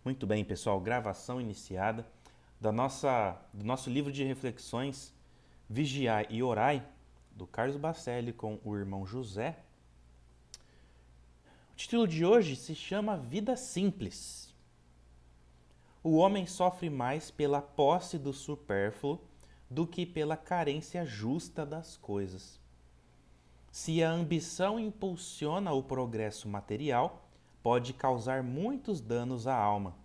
Muito bem, pessoal, gravação iniciada do nosso livro de reflexões Vigiai e Orai, do Carlos Bacelli com o irmão José. O título de hoje se chama Vida Simples. O homem sofre mais pela posse do supérfluo do que pela carência justa das coisas. Se a ambição impulsiona o progresso material, pode causar muitos danos à alma.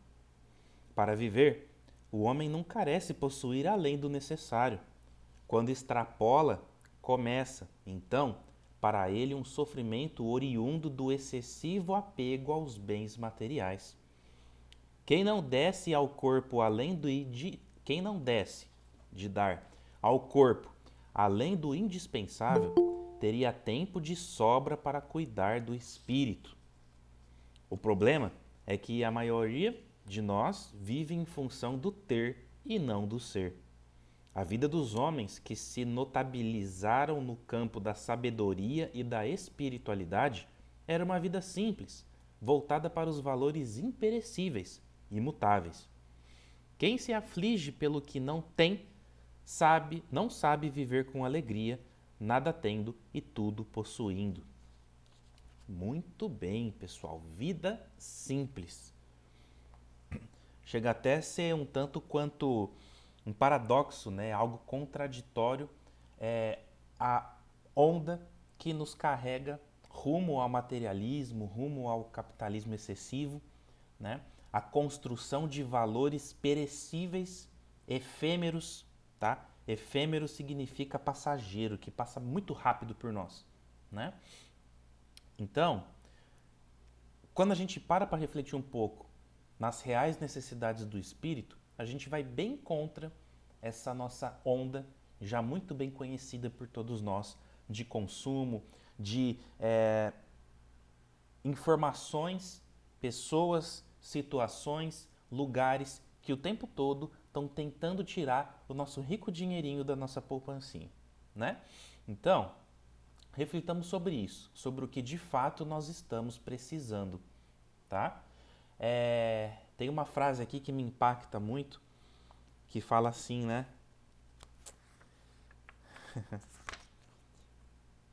Para viver, o homem não carece possuir além do necessário. Quando extrapola, começa, então, para ele um sofrimento oriundo do excessivo apego aos bens materiais. Quem não desce ao corpo além do quem não desce de dar ao corpo além do indispensável, teria tempo de sobra para cuidar do espírito. O problema é que a maioria de nós vive em função do ter e não do ser. A vida dos homens que se notabilizaram no campo da sabedoria e da espiritualidade era uma vida simples, voltada para os valores imperecíveis, imutáveis. Quem se aflige pelo que não tem, não sabe viver com alegria, nada tendo e tudo possuindo. Muito bem, pessoal. Vida simples. Chega até a ser um tanto quanto um paradoxo, né? Algo contraditório, a onda que nos carrega rumo ao materialismo, rumo ao capitalismo excessivo, né? A construção de valores perecíveis, efêmeros, tá? Efêmero significa passageiro, que passa muito rápido por nós, né? Então, quando a gente para refletir um pouco nas reais necessidades do espírito, a gente vai bem contra essa nossa onda, já muito bem conhecida por todos nós, de consumo, de informações, pessoas, situações, lugares que o tempo todo estão tentando tirar o nosso rico dinheirinho da nossa poupancinha, né? Então, reflitamos sobre isso, sobre o que de fato nós estamos precisando, tá? Tem uma frase aqui que me impacta muito, que fala assim, né?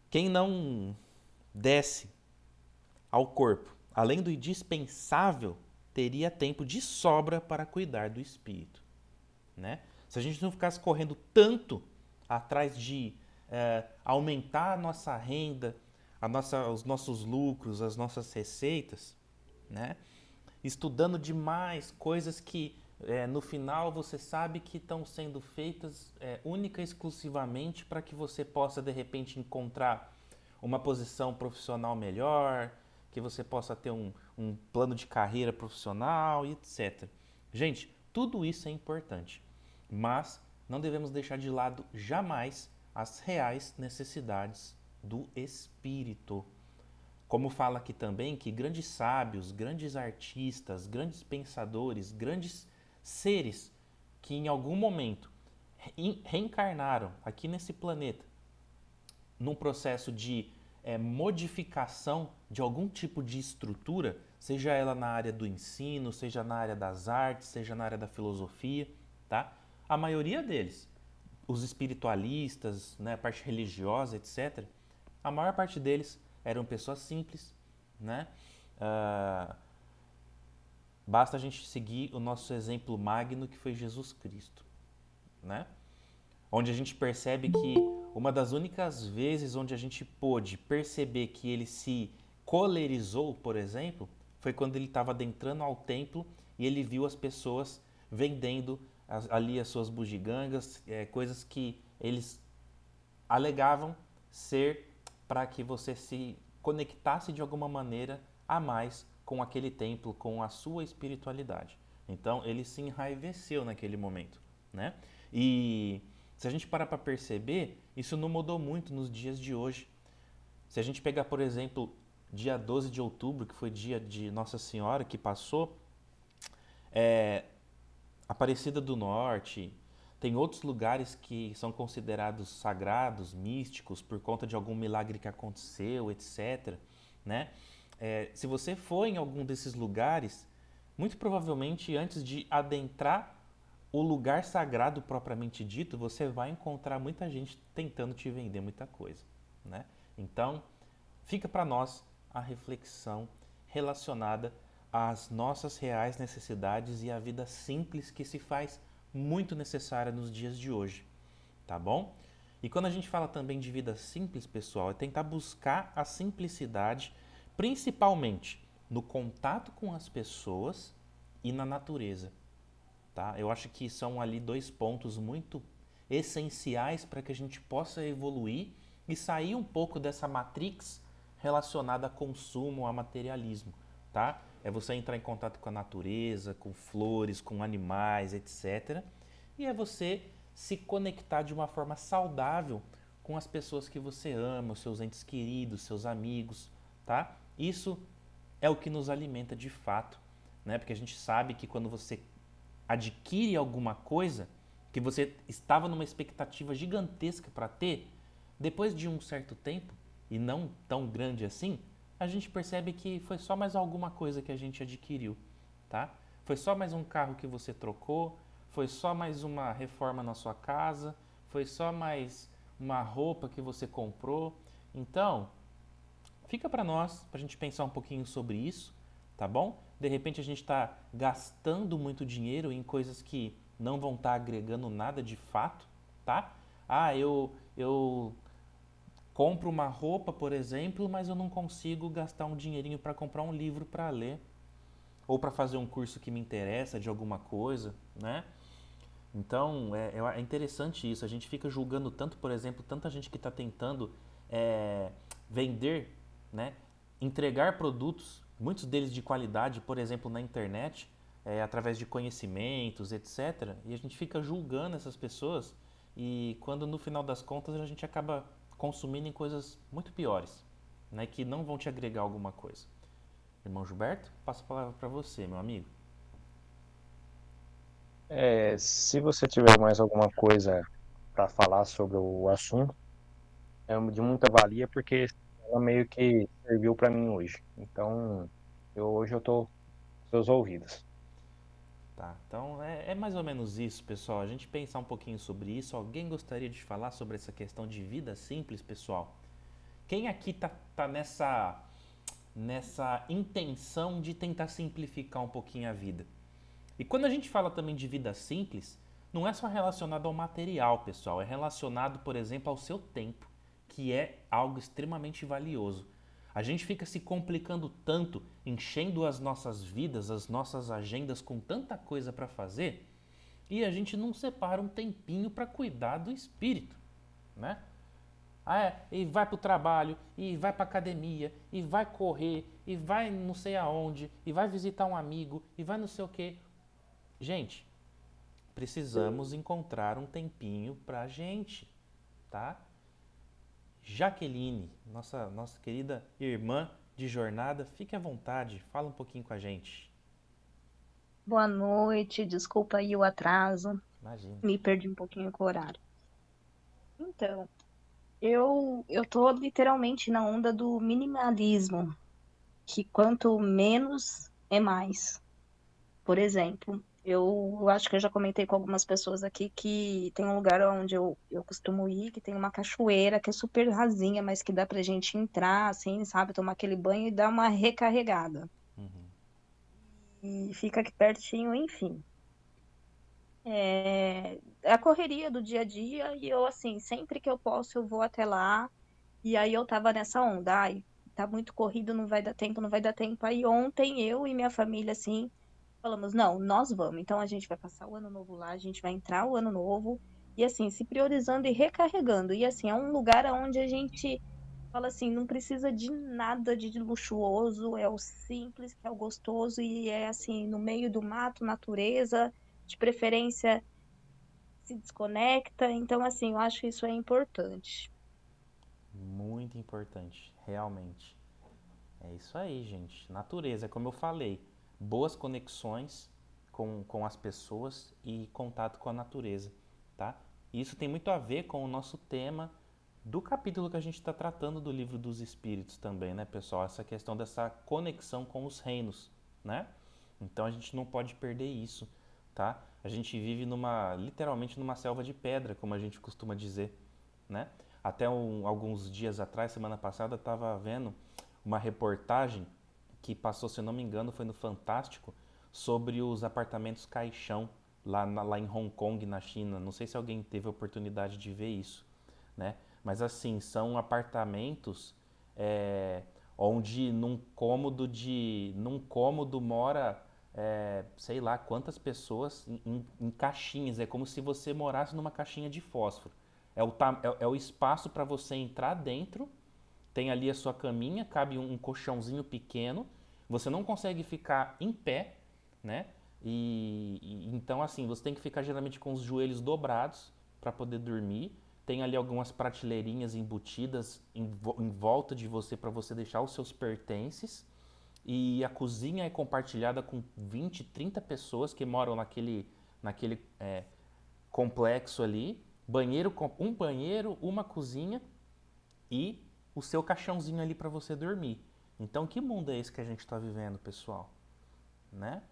Quem não desce ao corpo, além do indispensável, teria tempo de sobra para cuidar do espírito, né? Se a gente não ficasse correndo tanto atrás de aumentar a nossa renda, os nossos lucros, as nossas receitas, né? Estudando demais coisas que no final você sabe que estão sendo feitas única e exclusivamente para que você possa de repente encontrar uma posição profissional melhor, que você possa ter um plano de carreira profissional e etc. Gente, tudo isso é importante, mas não devemos deixar de lado jamais as reais necessidades do espírito. Como fala aqui também que grandes sábios, grandes artistas, grandes pensadores, grandes seres que em algum momento reencarnaram aqui nesse planeta num processo de modificação de algum tipo de estrutura, seja ela na área do ensino, seja na área das artes, seja na área da filosofia, tá? A maioria deles, os espiritualistas, né, a parte religiosa, etc., a maior parte deles eram pessoas simples, né? Ah, basta a gente seguir o nosso exemplo magno que foi Jesus Cristo, né? Onde a gente percebe que uma das únicas vezes onde a gente pôde perceber que ele se colerizou, por exemplo, foi quando ele estava adentrando ao templo e ele viu as pessoas vendendo ali as suas bugigangas, coisas que eles alegavam ser para que você se conectasse de alguma maneira a mais com aquele templo, com a sua espiritualidade. Então ele se enraiveceu naquele momento, né? E se a gente parar para perceber, isso não mudou muito nos dias de hoje. Se a gente pegar, por exemplo, dia 12 de outubro, que foi dia de Nossa Senhora que passou, Aparecida do Norte, tem outros lugares que são considerados sagrados, místicos, por conta de algum milagre que aconteceu, etc. Né? Se você for em algum desses lugares, muito provavelmente antes de adentrar o lugar sagrado propriamente dito, você vai encontrar muita gente tentando te vender muita coisa, né? Então, fica para nós a reflexão relacionada às nossas reais necessidades e à vida simples que se faz muito necessária nos dias de hoje, tá bom? E quando a gente fala também de vida simples, pessoal, é tentar buscar a simplicidade, principalmente no contato com as pessoas e na natureza, tá? Eu acho que são ali dois pontos muito essenciais para que a gente possa evoluir e sair um pouco dessa matrix relacionada a consumo, a materialismo, tá? É você entrar em contato com a natureza, com flores, com animais, etc. E é você se conectar de uma forma saudável com as pessoas que você ama, os seus entes queridos, seus amigos, tá? Isso é o que nos alimenta de fato, né? Porque a gente sabe que quando você adquire alguma coisa que você estava numa expectativa gigantesca para ter, depois de um certo tempo, e não tão grande assim, a gente percebe que foi só mais alguma coisa que a gente adquiriu, tá? Foi só mais um carro que você trocou, foi só mais uma reforma na sua casa, foi só mais uma roupa que você comprou. Então, fica para nós, para a gente pensar um pouquinho sobre isso, tá bom? De repente a gente está gastando muito dinheiro em coisas que não vão estar agregando nada de fato, tá? Ah, eu compro uma roupa, por exemplo, mas eu não consigo gastar um dinheirinho para comprar um livro para ler ou para fazer um curso que me interessa de alguma coisa, né? Então é interessante isso. A gente fica julgando tanto, por exemplo, tanta gente que está tentando é, vender, né? Entregar produtos, muitos deles de qualidade, por exemplo, na internet, através de conhecimentos, etc. E a gente fica julgando essas pessoas e quando no final das contas a gente acaba consumindo em coisas muito piores, né? Que não vão te agregar alguma coisa. Irmão Gilberto, passo a palavra para você, meu amigo. Se você tiver mais alguma coisa para falar sobre o assunto, é de muita valia porque ela meio que serviu para mim hoje. Então, hoje eu tô com seus ouvidos. Tá, então é mais ou menos isso, pessoal. A gente pensar um pouquinho sobre isso. Alguém gostaria de falar sobre essa questão de vida simples, pessoal? Quem aqui tá nessa intenção de tentar simplificar um pouquinho a vida? E quando a gente fala também de vida simples, não é só relacionado ao material, pessoal. É relacionado, por exemplo, ao seu tempo, que é algo extremamente valioso. A gente fica se complicando tanto, enchendo as nossas vidas, as nossas agendas com tanta coisa para fazer, e a gente não separa um tempinho para cuidar do espírito, né? Ah, e vai pro trabalho, e vai pra academia, e vai correr, e vai não sei aonde, e vai visitar um amigo, e vai não sei o quê. Gente, precisamos encontrar um tempinho pra gente, tá? Jaqueline, nossa querida irmã de jornada, fique à vontade, fala um pouquinho com a gente. Boa noite, desculpa aí o atraso, Imagina. me perdi um pouquinho com o horário. Então, eu tô literalmente na onda do minimalismo, que quanto menos é mais. Por exemplo, eu acho que eu já comentei com algumas pessoas aqui que tem um lugar onde eu costumo ir, que tem uma cachoeira que é super rasinha, mas que dá pra gente entrar, assim, sabe, tomar aquele banho e dar uma recarregada. E fica aqui pertinho, enfim. É a correria do dia a dia e eu, assim, sempre que eu posso, eu vou até lá. E aí eu tava nessa onda, ai, tá muito corrido, não vai dar tempo, não vai dar tempo. Aí ontem eu e minha família, assim, falamos, não, nós vamos. Então a gente vai passar o ano novo lá, a gente vai entrar o ano novo. E assim, se priorizando e recarregando. E assim, é um lugar onde a gente fala assim, não precisa de nada de luxuoso, é o simples, que é o gostoso, e é assim, no meio do mato, natureza, de preferência se desconecta. Então, assim, eu acho que isso é importante. Muito importante, realmente. É isso aí, gente. Natureza, como eu falei, boas conexões com as pessoas e contato com a natureza, tá? E isso tem muito a ver com o nosso tema do capítulo que a gente está tratando do livro dos Espíritos também, né, pessoal? Essa questão dessa conexão com os reinos, né? Então a gente não pode perder isso, tá? A gente vive literalmente numa selva de pedra, como a gente costuma dizer, né? Até alguns dias atrás, semana passada, eu estava vendo uma reportagem que passou, se eu não me engano, foi no Fantástico, sobre os apartamentos caixão lá em Hong Kong, na China. Não sei se alguém teve a oportunidade de ver isso, né? Mas assim, são apartamentos onde num cômodo mora sei lá quantas pessoas em caixinhas. É como se você morasse numa caixinha de fósforo. É o espaço para você entrar dentro, tem ali a sua caminha, cabe um colchãozinho pequeno, você não consegue ficar em pé, né? Então assim, você tem que ficar geralmente com os joelhos dobrados para poder dormir. Tem ali algumas prateleirinhas embutidas em volta de você para você deixar os seus pertences. E a cozinha é compartilhada com 20, 30 pessoas que moram naquele complexo ali. Um banheiro, uma cozinha e o seu caixãozinho ali para você dormir. Então, que mundo é esse que a gente está vivendo, pessoal? Né?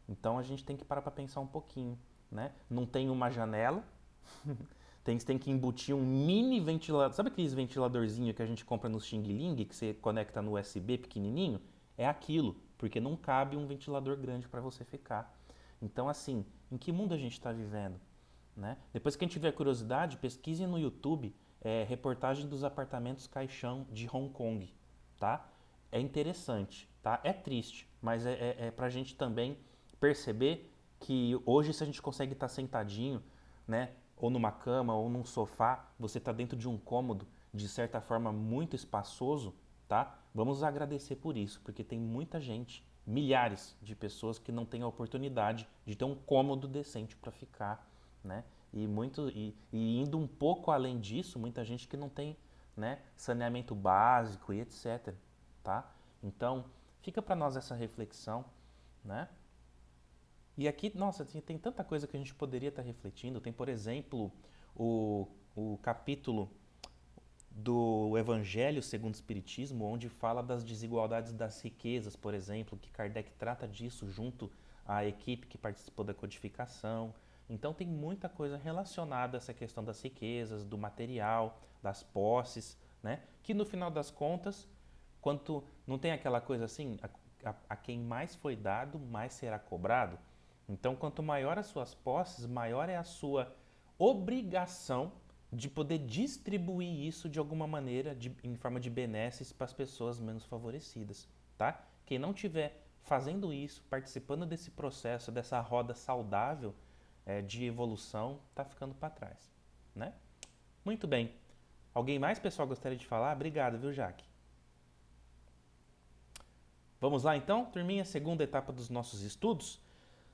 Então, a gente tem que parar para pensar um pouquinho, né? Não tem uma janela, tem que embutir um mini ventilador. Sabe aqueles ventiladorzinhos que a gente compra no Xing Ling, que você conecta no USB pequenininho? É aquilo, porque não cabe um ventilador grande para você ficar. Então, assim, em que mundo a gente está vivendo? Né? Depois, quem tiver curiosidade, pesquise no YouTube reportagem dos apartamentos caixão de Hong Kong, tá? É interessante, tá? É triste, mas é pra gente também perceber que hoje, se a gente consegue estar sentadinho, né? Ou numa cama, ou num sofá, você está dentro de um cômodo, de certa forma, muito espaçoso, tá? Vamos agradecer por isso, porque tem muita gente, milhares de pessoas que não têm a oportunidade de ter um cômodo decente para ficar, né? E indo um pouco além disso, muita gente que não tem, né, saneamento básico e etc, tá? Então, fica para nós essa reflexão, né? E aqui, nossa, tem tanta coisa que a gente poderia estar refletindo. Tem, por exemplo, o capítulo do Evangelho segundo o Espiritismo, onde fala das desigualdades das riquezas, por exemplo, que Kardec trata disso junto à equipe que participou da codificação. Então tem muita coisa relacionada a essa questão das riquezas, do material, das posses, né? Que no final das contas, quanto não tem aquela coisa assim, a quem mais foi dado, mais será cobrado. Então, quanto maior as suas posses, maior é a sua obrigação de poder distribuir isso de alguma maneira, em forma de benesses para as pessoas menos favorecidas, tá? Quem não estiver fazendo isso, participando desse processo, dessa roda saudável de evolução, está ficando para trás, né? Muito bem. Alguém mais, pessoal, gostaria de falar? Obrigado, viu, Jaque? Vamos lá, então, turminha, segunda etapa dos nossos estudos.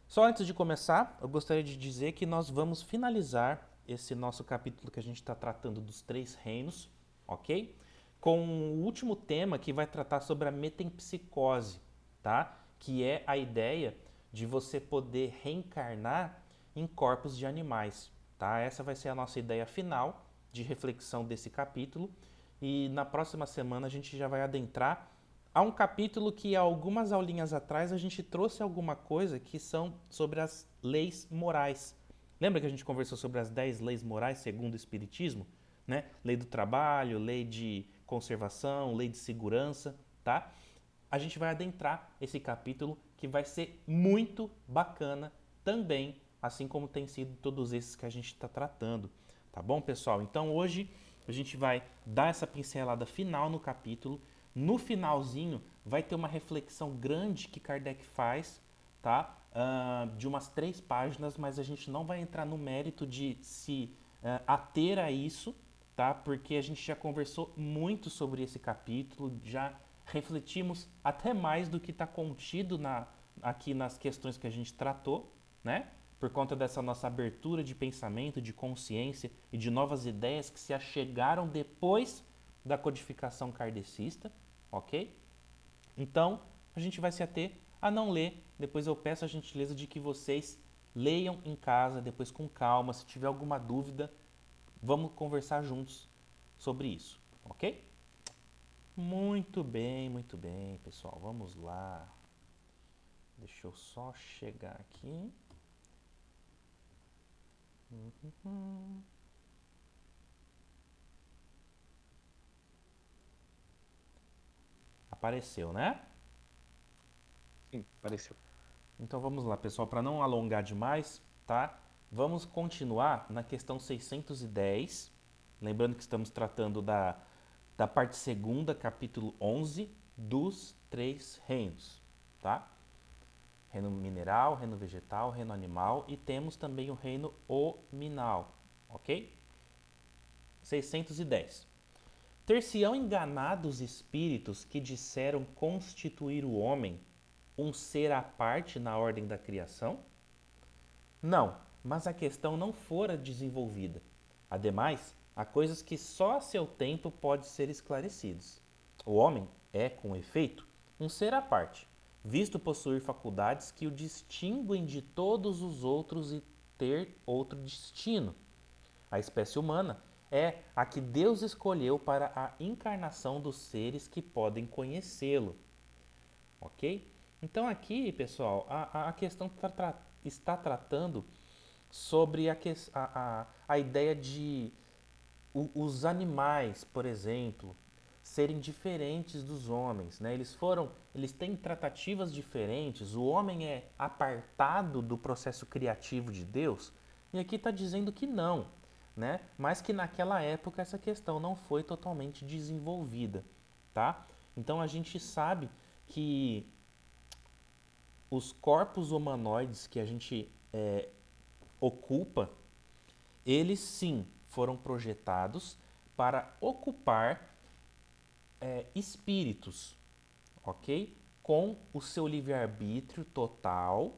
Só antes de começar, eu gostaria de dizer que nós vamos finalizar esse nosso capítulo que a gente está tratando dos 3 reinos, ok? Com o último tema que vai tratar sobre a metempsicose, tá? Que é a ideia de você poder reencarnar em corpos de animais, tá? Essa vai ser a nossa ideia final de reflexão desse capítulo. E na próxima semana a gente já vai adentrar a um capítulo que há algumas aulinhas atrás a gente trouxe alguma coisa que são sobre as leis morais. Lembra que a gente conversou sobre as 10 leis morais segundo o Espiritismo? Né? Lei do trabalho, lei de conservação, lei de segurança, tá? A gente vai adentrar esse capítulo que vai ser muito bacana também, assim como tem sido todos esses que a gente está tratando. Tá bom, pessoal? Então hoje a gente vai dar essa pincelada final no capítulo. No finalzinho vai ter uma reflexão grande que Kardec faz, tá? De umas 3 páginas, mas a gente não vai entrar no mérito de se ater a isso, tá? Porque a gente já conversou muito sobre esse capítulo, já refletimos até mais do que está contido aqui nas questões que a gente tratou, né? Por conta dessa nossa abertura de pensamento, de consciência e de novas ideias que se achegaram depois da codificação kardecista, ok? Então, a gente vai se ater a não ler. Depois eu peço a gentileza de que vocês leiam em casa, depois com calma. Se tiver alguma dúvida, vamos conversar juntos sobre isso, ok? Muito bem, pessoal. Vamos lá. Deixa eu só chegar aqui. Apareceu, né? Sim, apareceu. Então vamos lá, pessoal, para não alongar demais, tá? Vamos continuar na questão 610. Lembrando que estamos tratando da parte segunda, capítulo 11, dos três reinos, tá? Reino mineral, reino vegetal, reino animal e temos também o reino hominal, ok? 610. Ter-se-ão enganado os espíritos que disseram constituir o homem um ser à parte na ordem da criação? Não, mas a questão não fora desenvolvida. Ademais, há coisas que só a seu tempo pode ser esclarecidos. O homem é, com efeito, um ser à parte, visto possuir faculdades que o distinguem de todos os outros e ter outro destino. A espécie humana é a que Deus escolheu para a encarnação dos seres que podem conhecê-lo. Ok? Então aqui, pessoal, a questão está tratando sobre a ideia de os animais, por exemplo, serem diferentes dos homens, né? Eles têm tratativas diferentes. O homem é apartado do processo criativo de Deus, e aqui está dizendo que não, né? Mas que naquela época essa questão não foi totalmente desenvolvida, tá? Então a gente sabe que os corpos humanoides que a gente ocupa, eles sim foram projetados para ocupar espíritos, ok? Com o seu livre-arbítrio total,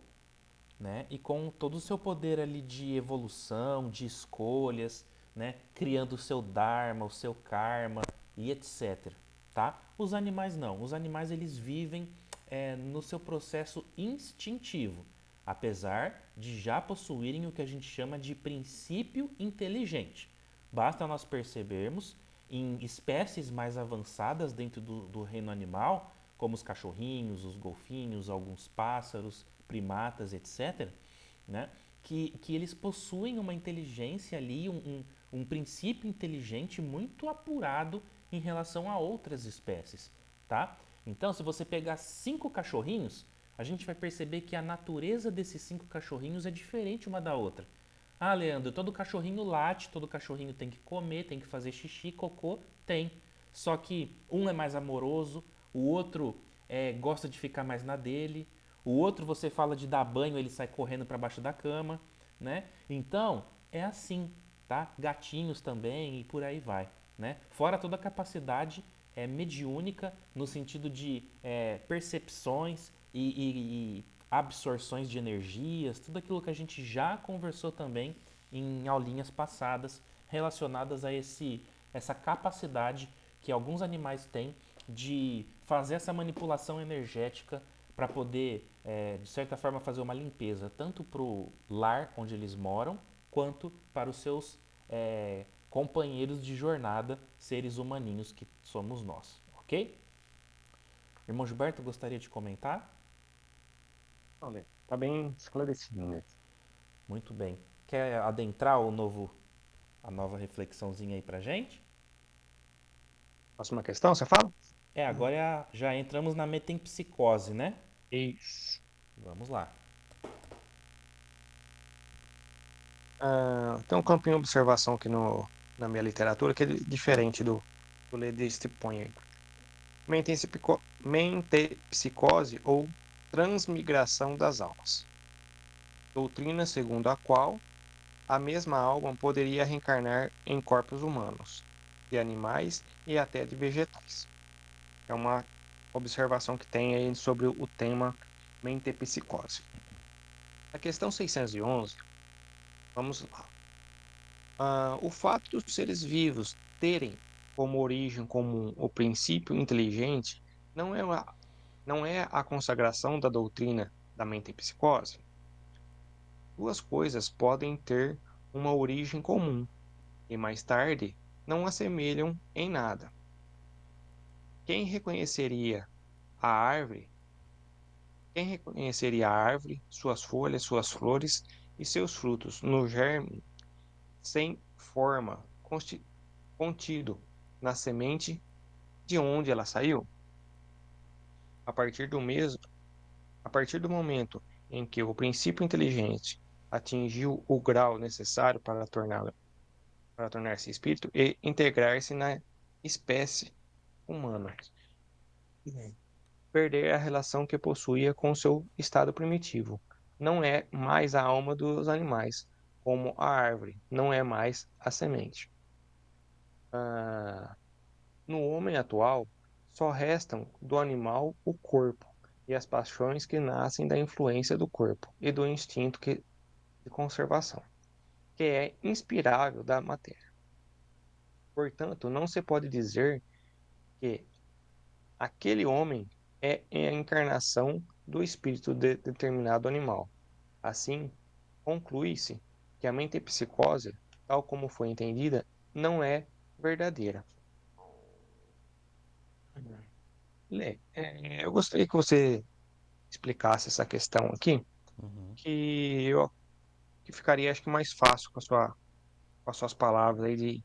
né? E com todo o seu poder ali de evolução, de escolhas, né? Criando o seu dharma, o seu karma e etc. Tá? Os animais não. Os animais eles vivem no seu processo instintivo, apesar de já possuírem o que a gente chama de princípio inteligente. Basta nós percebermos em espécies mais avançadas dentro do reino animal, como os cachorrinhos, os golfinhos, alguns pássaros, primatas, etc., né? Que eles possuem uma inteligência ali, um princípio inteligente muito apurado em relação a outras espécies, tá? Então, se você pegar 5 cachorrinhos, a gente vai perceber que a natureza desses 5 cachorrinhos é diferente uma da outra. Ah, Leandro, todo cachorrinho late, todo cachorrinho tem que comer, tem que fazer xixi, cocô, tem. Só que um é mais amoroso, o outro gosta de ficar mais na dele, o outro você fala de dar banho, ele sai correndo para baixo da cama, né? Então, é assim, tá? Gatinhos também e por aí vai, né? Fora toda a capacidade mediúnica no sentido de percepções e absorções de energias, tudo aquilo que a gente já conversou também em aulinhas passadas relacionadas a essa capacidade que alguns animais têm de fazer essa manipulação energética para poder, de certa forma, fazer uma limpeza, tanto para o lar onde eles moram, quanto para os seus companheiros de jornada, seres humaninhos que somos nós, ok? Irmão Gilberto, gostaria de comentar? Olha, tá bem esclarecido, né? Muito bem. Quer adentrar a nova reflexãozinha aí pra gente? Próxima questão, você fala? Agora já entramos na metempsicose, né? Isso. Vamos lá. Tem um campinho de observação aqui na minha literatura que é diferente do ler deste põe aí. Mentepsicose ou transmigração das almas. Doutrina segundo a qual a mesma alma poderia reencarnar em corpos humanos, de animais e até de vegetais. É uma observação que tem aí sobre o tema mentepsicose. Na questão 611, vamos lá. O fato dos seres vivos terem como origem comum o princípio inteligente não é a consagração da doutrina da mentepsicose. Duas coisas podem ter uma origem comum e mais tarde não assemelham em nada. Quem reconheceria a árvore? Quem reconheceria a árvore, suas folhas, suas flores e seus frutos no germe, sem forma, contido na semente de onde ela saiu? A partir do mesmo, a partir do momento em que o princípio inteligente atingiu o grau necessário para tornar-se espírito e integrar-se na espécie humana, perder a relação que possuía com seu estado primitivo. Não é mais a alma dos animais, como a árvore, não é mais a semente. Ah, no homem atual, só restam do animal o corpo e as paixões que nascem da influência do corpo e do instinto de conservação, que é inspirável da matéria. Portanto, não se pode dizer que aquele homem é a encarnação do espírito de determinado animal. Assim, conclui-se que a metempsicose, tal como foi entendida, não é verdadeira. Eu gostaria que você explicasse essa questão aqui, Uhum. que ficaria, acho que, mais fácil com as suas palavras aí de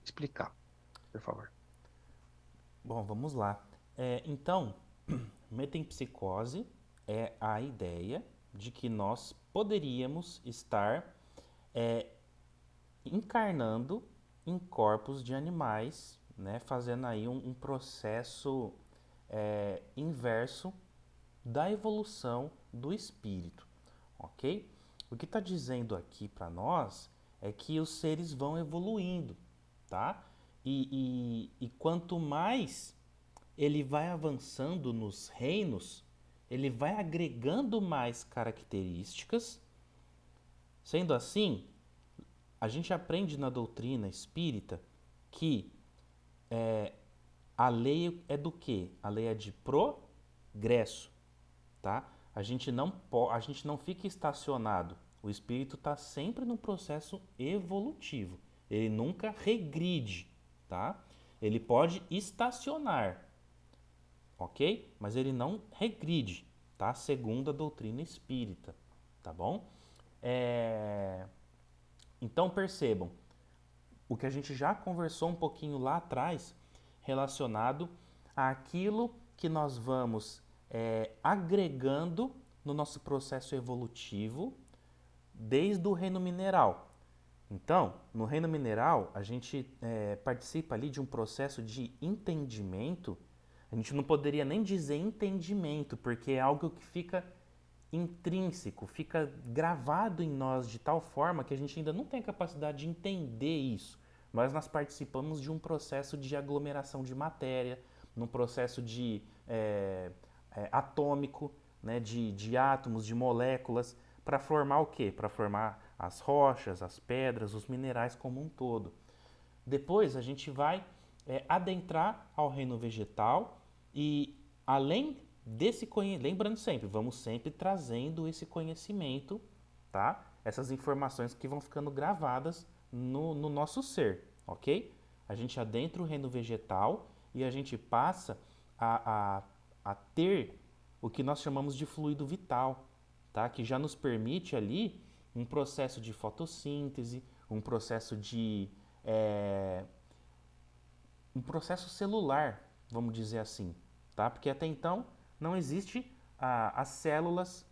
explicar, por favor. Bom, vamos lá. Então, metempsicose é a ideia de que nós poderíamos estar encarnando em corpos de animais, né, fazendo aí um processo inverso da evolução do espírito, ok? O que está dizendo aqui para nós é que os seres vão evoluindo, tá? E quanto mais ele vai avançando nos reinos, ele vai agregando mais características. Sendo assim, a gente aprende na doutrina espírita que a lei é do quê? A lei é de progresso, tá? A gente não fica estacionado. O espírito está sempre no processo evolutivo. Ele nunca regride, tá? Ele pode estacionar, ok? Mas ele não regride, tá? Segundo a doutrina espírita, tá bom? Então percebam o que a gente já conversou um pouquinho lá atrás, relacionado àquilo que nós vamos agregando no nosso processo evolutivo desde o reino mineral. Então, no reino mineral, a gente participa ali de um processo de entendimento. A gente não poderia nem dizer entendimento, porque é algo que fica intrínseco, fica gravado em nós de tal forma que a gente ainda não tem a capacidade de entender isso. Mas nós participamos de um processo de aglomeração de matéria, num processo de atômico, né, de átomos, de moléculas, para formar o quê? Para formar as rochas, as pedras, os minerais como um todo. Depois a gente vai adentrar ao reino vegetal e além desse conhecimento, lembrando sempre, vamos sempre trazendo esse conhecimento, tá? Essas informações que vão ficando gravadas no nosso ser, ok? A gente adentra o reino vegetal e a gente passa a ter o que nós chamamos de fluido vital, tá? Que já nos permite ali um processo de fotossíntese, um processo de um processo celular, vamos dizer assim, tá? Porque até então não existe as células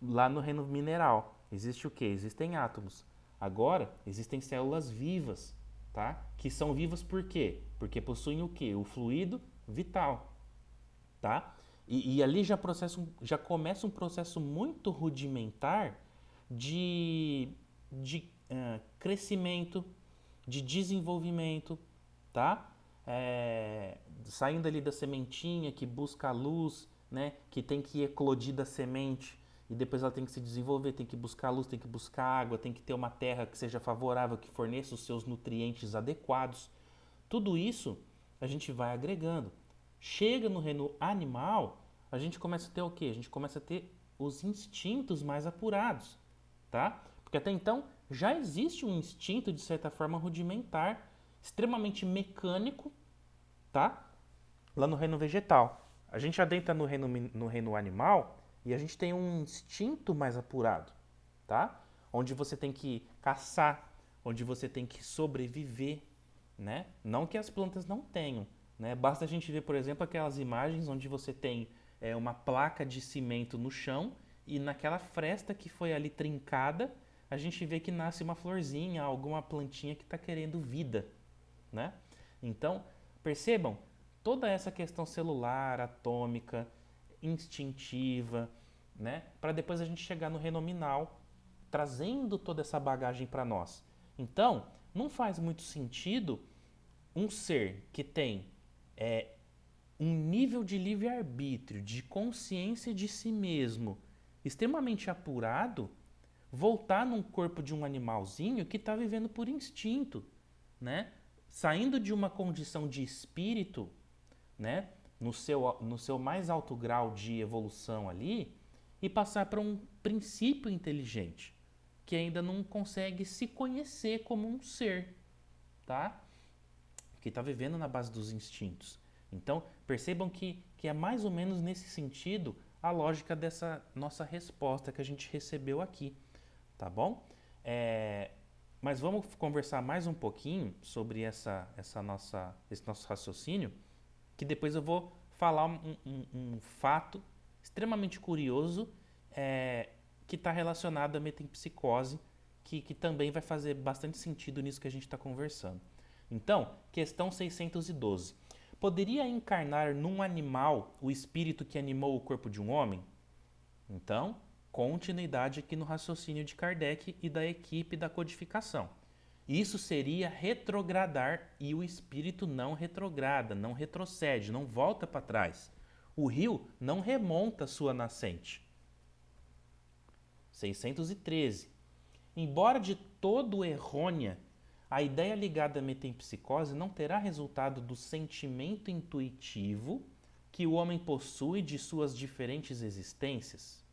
lá no reino mineral. Existe o que? Existem átomos. Agora existem células vivas, tá? Que são vivas por quê? Porque possuem o que? O fluido vital, tá? E ali já começa um processo muito rudimentar de crescimento, de desenvolvimento, tá? Saindo ali da sementinha que busca a luz, né? Que tem que eclodir da semente e depois ela tem que se desenvolver, tem que buscar luz, tem que buscar água, tem que ter uma terra que seja favorável, que forneça os seus nutrientes adequados. Tudo isso a gente vai agregando. Chega no reino animal, a gente começa a ter o quê? A gente começa a ter os instintos mais apurados, tá? Porque até então já existe um instinto de certa forma rudimentar, extremamente mecânico, tá? Lá no reino vegetal. a gente adentra no reino animal e a gente tem um instinto mais apurado, tá? Onde você tem que caçar, onde você tem que sobreviver, né? Não que as plantas não tenham, né? Basta a gente ver, por exemplo, aquelas imagens onde você tem uma placa de cimento no chão e naquela fresta que foi ali trincada, a gente vê que nasce uma florzinha, alguma plantinha que está querendo vida, né? Então, percebam, toda essa questão celular, atômica, instintiva, né? Para depois a gente chegar no renominal, trazendo toda essa bagagem para nós. Então, não faz muito sentido um ser que tem um nível de livre-arbítrio, de consciência de si mesmo, extremamente apurado, voltar num corpo de um animalzinho que está vivendo por instinto, né? Saindo de uma condição de espírito, né? No seu mais alto grau de evolução ali, e passar para um princípio inteligente, que ainda não consegue se conhecer como um ser, tá? Que está vivendo na base dos instintos. Então, percebam que é mais ou menos nesse sentido a lógica dessa nossa resposta que a gente recebeu aqui, tá bom? Mas vamos conversar mais um pouquinho sobre esse nosso raciocínio, que depois eu vou falar um fato extremamente curioso que está relacionado à metempsicose, que também vai fazer bastante sentido nisso que a gente está conversando. Então, questão 612. Poderia encarnar num animal o espírito que animou o corpo de um homem? Então, continuidade aqui no raciocínio de Kardec e da equipe da codificação. Isso seria retrogradar e o espírito não retrograda, não retrocede, não volta para trás. O rio não remonta sua nascente. 613. Embora de todo errônea, a ideia ligada à metempsicose não terá resultado do sentimento intuitivo que o homem possui de suas diferentes existências.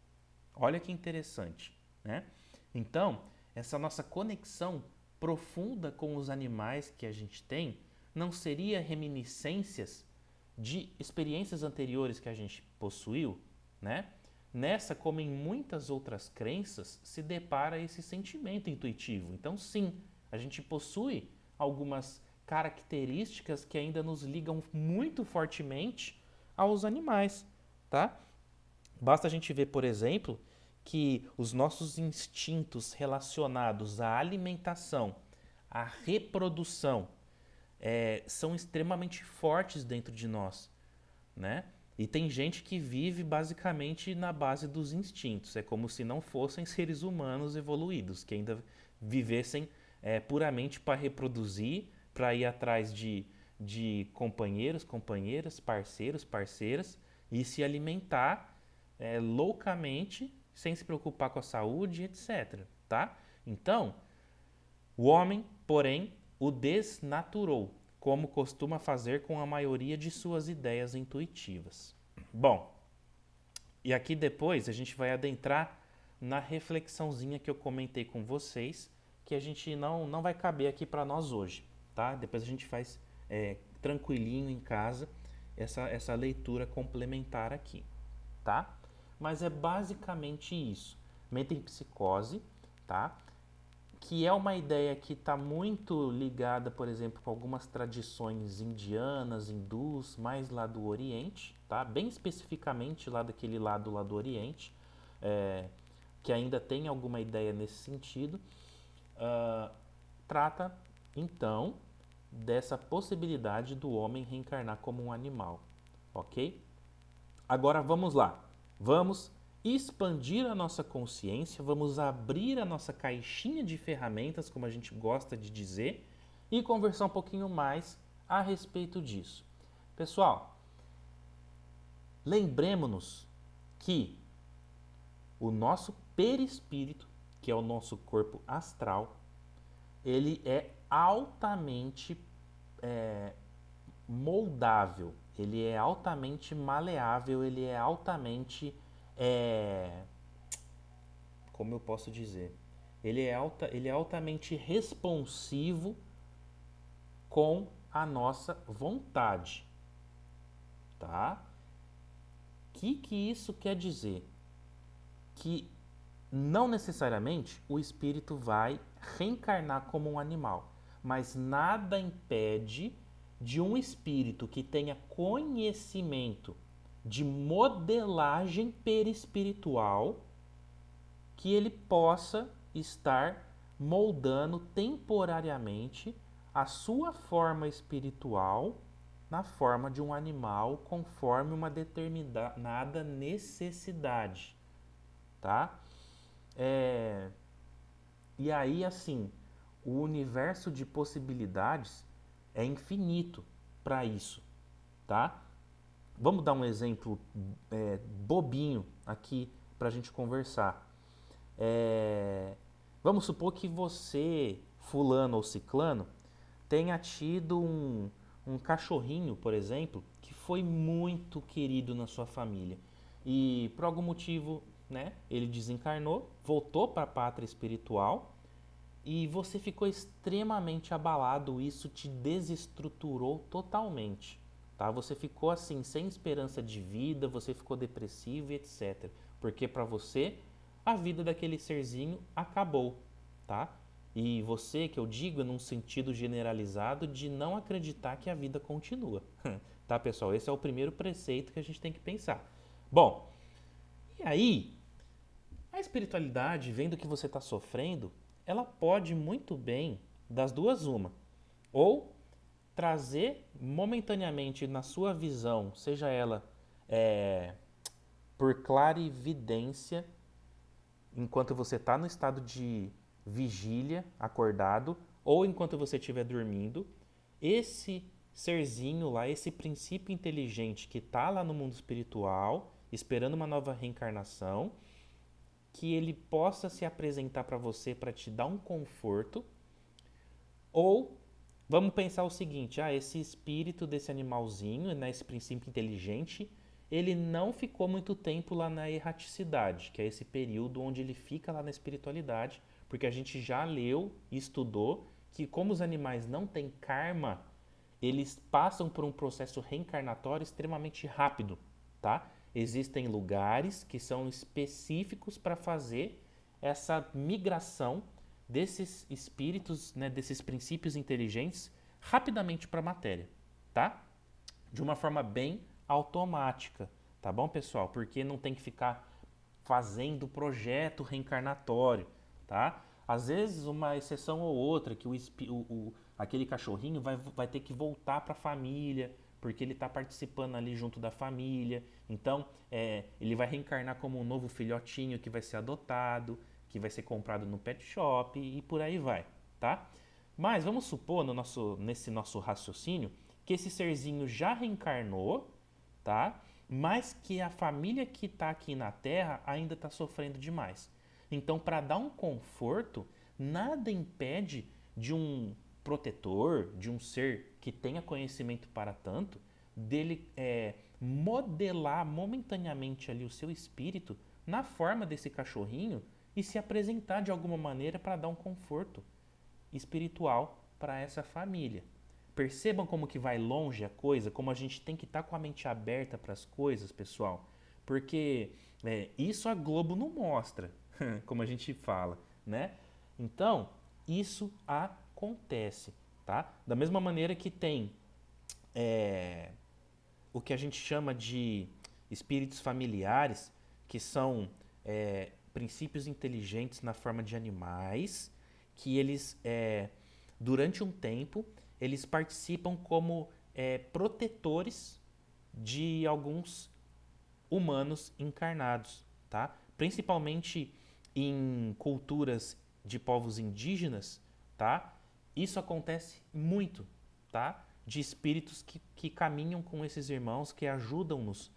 Olha que interessante, né? Então, essa nossa conexão profunda com os animais que a gente tem não seria reminiscências de experiências anteriores que a gente possuiu, né? Nessa, como em muitas outras crenças, se depara esse sentimento intuitivo. Então, sim, a gente possui algumas características que ainda nos ligam muito fortemente aos animais, tá? Basta a gente ver, por exemplo, que os nossos instintos relacionados à alimentação, à reprodução, são extremamente fortes dentro de nós, né? E tem gente que vive basicamente na base dos instintos. É como se não fossem seres humanos evoluídos, que ainda vivessem puramente para reproduzir, para ir atrás de companheiros, companheiras, parceiros, parceiras, e se alimentar loucamente, sem se preocupar com a saúde, etc. Tá? Então, o homem, porém, o desnaturou, como costuma fazer com a maioria de suas ideias intuitivas. Bom, e aqui depois a gente vai adentrar na reflexãozinha que eu comentei com vocês, que a gente não vai caber aqui para nós hoje, tá? Depois a gente faz tranquilinho em casa essa leitura complementar aqui, tá? Mas é basicamente isso. Metempsicose, tá? Que é uma ideia que está muito ligada, por exemplo, com algumas tradições indianas, hindus, mais lá do Oriente, tá? Bem especificamente lá daquele lado lá do Oriente, que ainda tem alguma ideia nesse sentido. Trata, então, dessa possibilidade do homem reencarnar como um animal, ok? Agora vamos lá, vamos expandir a nossa consciência, vamos abrir a nossa caixinha de ferramentas, como a gente gosta de dizer, e conversar um pouquinho mais a respeito disso. Pessoal, lembremos-nos que o nosso perispírito, que é o nosso corpo astral, ele é altamente moldável, ele é altamente maleável, ele é altamente, como eu posso dizer, ele é altamente responsivo com a nossa vontade, tá? Que isso quer dizer? Que não necessariamente o espírito vai reencarnar como um animal, mas nada impede de um espírito que tenha conhecimento de modelagem perispiritual que ele possa estar moldando temporariamente a sua forma espiritual na forma de um animal conforme uma determinada necessidade, tá? E aí, assim, o universo de possibilidades é infinito para isso, tá? Vamos dar um exemplo bobinho aqui para a gente conversar. Vamos supor que você, fulano ou ciclano, tenha tido um cachorrinho, por exemplo, que foi muito querido na sua família. E por algum motivo, né, ele desencarnou, voltou para a pátria espiritual e você ficou extremamente abalado, isso te desestruturou totalmente, tá? Você ficou assim, sem esperança de vida, você ficou depressivo e etc. Porque para você, a vida daquele serzinho acabou, tá? E você, que eu digo num sentido generalizado de não acreditar que a vida continua. Tá, pessoal? Esse é o primeiro preceito que a gente tem que pensar. Bom, e aí, a espiritualidade, vendo que você está sofrendo, ela pode muito bem, das duas uma, ou trazer momentaneamente na sua visão, seja ela por clarividência, enquanto você está no estado de vigília, acordado, ou enquanto você estiver dormindo, esse serzinho lá, esse princípio inteligente que está lá no mundo espiritual, esperando uma nova reencarnação, que ele possa se apresentar para você para te dar um conforto, ou vamos pensar o seguinte, esse espírito desse animalzinho, né, esse princípio inteligente, ele não ficou muito tempo lá na erraticidade, que é esse período onde ele fica lá na espiritualidade, porque a gente já leu e estudou que como os animais não têm karma, eles passam por um processo reencarnatório extremamente rápido, tá? Existem lugares que são específicos para fazer essa migração desses espíritos, né, desses princípios inteligentes, rapidamente para a matéria, tá? De uma forma bem automática, tá bom, pessoal? Porque não tem que ficar fazendo projeto reencarnatório, tá? Às vezes uma exceção ou outra que aquele cachorrinho vai ter que voltar para a família porque ele está participando ali junto da família. Então ele vai reencarnar como um novo filhotinho que vai ser adotado, que vai ser comprado no pet shop e por aí vai, tá? Mas vamos supor nesse nosso raciocínio que esse serzinho já reencarnou, tá? Mas que a família que está aqui na Terra ainda está sofrendo demais. Então, para dar um conforto, nada impede de um protetor, de um ser que tenha conhecimento para tanto, dele modelar momentaneamente ali o seu espírito na forma desse cachorrinho e se apresentar de alguma maneira para dar um conforto espiritual para essa família. Percebam como que vai longe a coisa, como a gente tem que estar com a mente aberta para as coisas, pessoal. Porque isso a Globo não mostra, como a gente fala, né? Então, isso acontece, tá? Da mesma maneira que tem o que a gente chama de espíritos familiares, que são princípios inteligentes na forma de animais, que eles, durante um tempo, eles participam como protetores de alguns humanos encarnados, tá? Principalmente em culturas de povos indígenas, tá? Isso acontece muito, tá? De espíritos que caminham com esses irmãos, que ajudam-nos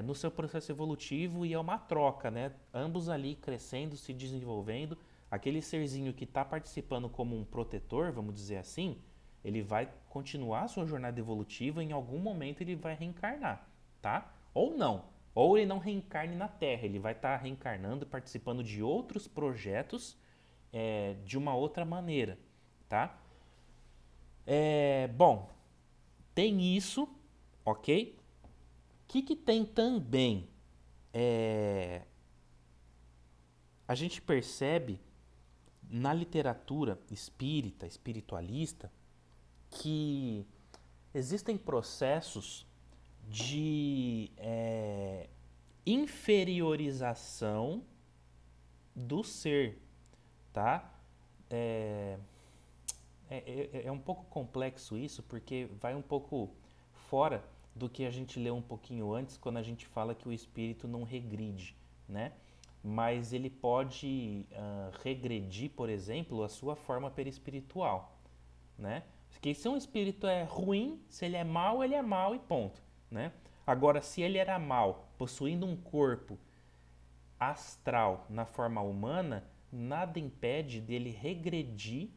no seu processo evolutivo e é uma troca, né? Ambos ali crescendo, se desenvolvendo. Aquele serzinho que está participando como um protetor, vamos dizer assim, ele vai continuar a sua jornada evolutiva e em algum momento ele vai reencarnar, tá? Ou não. Ou ele não reencarne na Terra, ele vai estar reencarnando, participando de outros projetos de uma outra maneira, tá? Bom, tem isso, ok? que tem também? A gente percebe na literatura espírita, espiritualista, que existem processos de inferiorização do ser, tá? É um pouco complexo isso, porque vai um pouco fora do que a gente leu um pouquinho antes, quando a gente fala que o espírito não regride, né? Mas ele pode regredir, por exemplo, a sua forma perispiritual, né? Porque se um espírito é ruim, se ele é mau e ponto, né? Agora, se ele era mau, possuindo um corpo astral na forma humana, nada impede dele regredir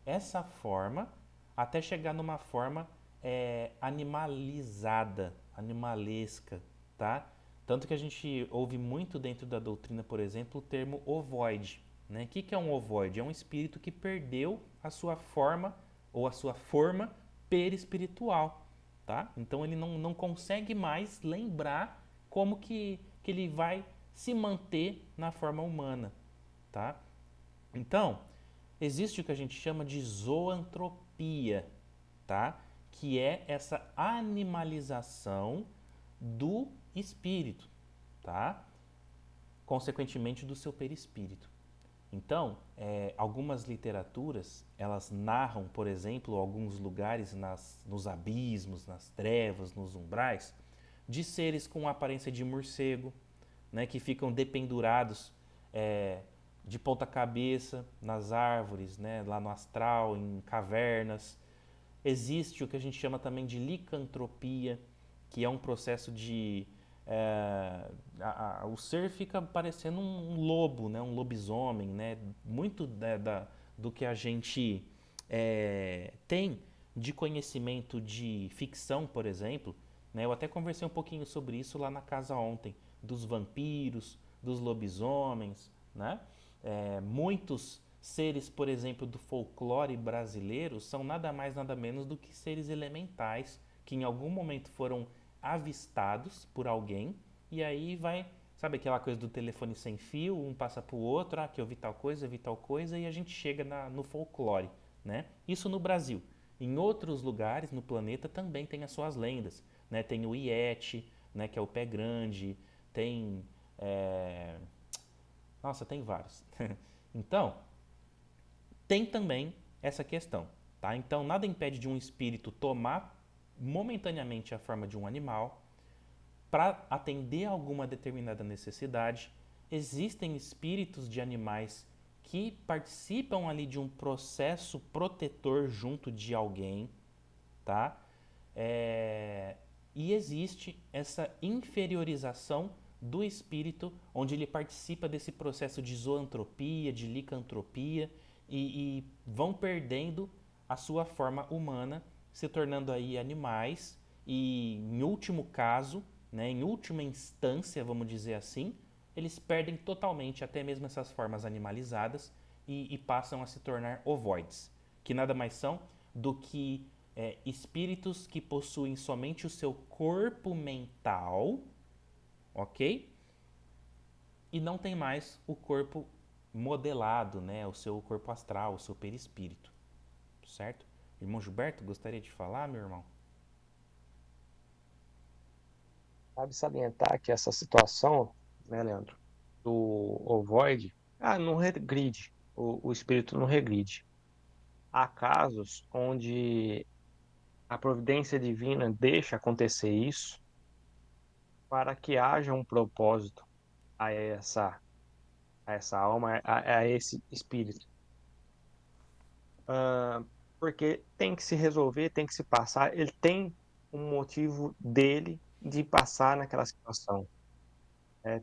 essa forma até chegar numa forma animalizada, animalesca, tá? Tanto que a gente ouve muito dentro da doutrina, por exemplo, o termo ovoide, né? O que é um ovoide? É um espírito que perdeu a sua forma ou a sua forma perispiritual, tá? Então ele não consegue mais lembrar como que ele vai se manter na forma humana, tá? Então, existe o que a gente chama de zoantropia, tá? Que é essa animalização do espírito, tá? Consequentemente do seu perispírito. Então, algumas literaturas, elas narram, por exemplo, alguns lugares nos abismos, nas trevas, nos umbrais, de seres com aparência de morcego, né, que ficam dependurados de ponta cabeça nas árvores, né, lá no astral, em cavernas. Existe o que a gente chama também de licantropia, que é um processo de o ser fica parecendo um lobo, né, um lobisomem, né, muito do que a gente tem de conhecimento de ficção, por exemplo, né, eu até conversei um pouquinho sobre isso lá na casa ontem, dos vampiros, dos lobisomens, né? Muitos seres, por exemplo, do folclore brasileiro são nada mais nada menos do que seres elementais que em algum momento foram avistados por alguém e aí vai, sabe aquela coisa do telefone sem fio, um passa para o outro, que eu vi tal coisa e a gente chega no folclore, né? Isso no Brasil. Em outros lugares no planeta também tem as suas lendas, né? Tem o Yeti, né, que é o pé grande, tem nossa, tem vários. Então, tem também essa questão, tá? Então, nada impede de um espírito tomar momentaneamente a forma de um animal para atender a alguma determinada necessidade. Existem espíritos de animais que participam ali de um processo protetor junto de alguém, tá? E existe essa inferiorização do espírito, onde ele participa desse processo de zoantropia, de licantropia, e vão perdendo a sua forma humana, se tornando aí animais, e em último caso, né, em última instância, vamos dizer assim, eles perdem totalmente até mesmo essas formas animalizadas e passam a se tornar ovoides, que nada mais são do que espíritos que possuem somente o seu corpo mental, ok? E não tem mais o corpo modelado, né? O seu corpo astral, o seu perispírito, certo? Irmão Gilberto, gostaria de falar, meu irmão? Cabe salientar que essa situação, né, Leandro, do ovoide, não regride, o espírito não regride. Há casos onde a providência divina deixa acontecer isso para que haja um propósito a essa alma, a esse espírito. Porque tem que se resolver, tem que se passar, ele tem um motivo dele de passar naquela situação.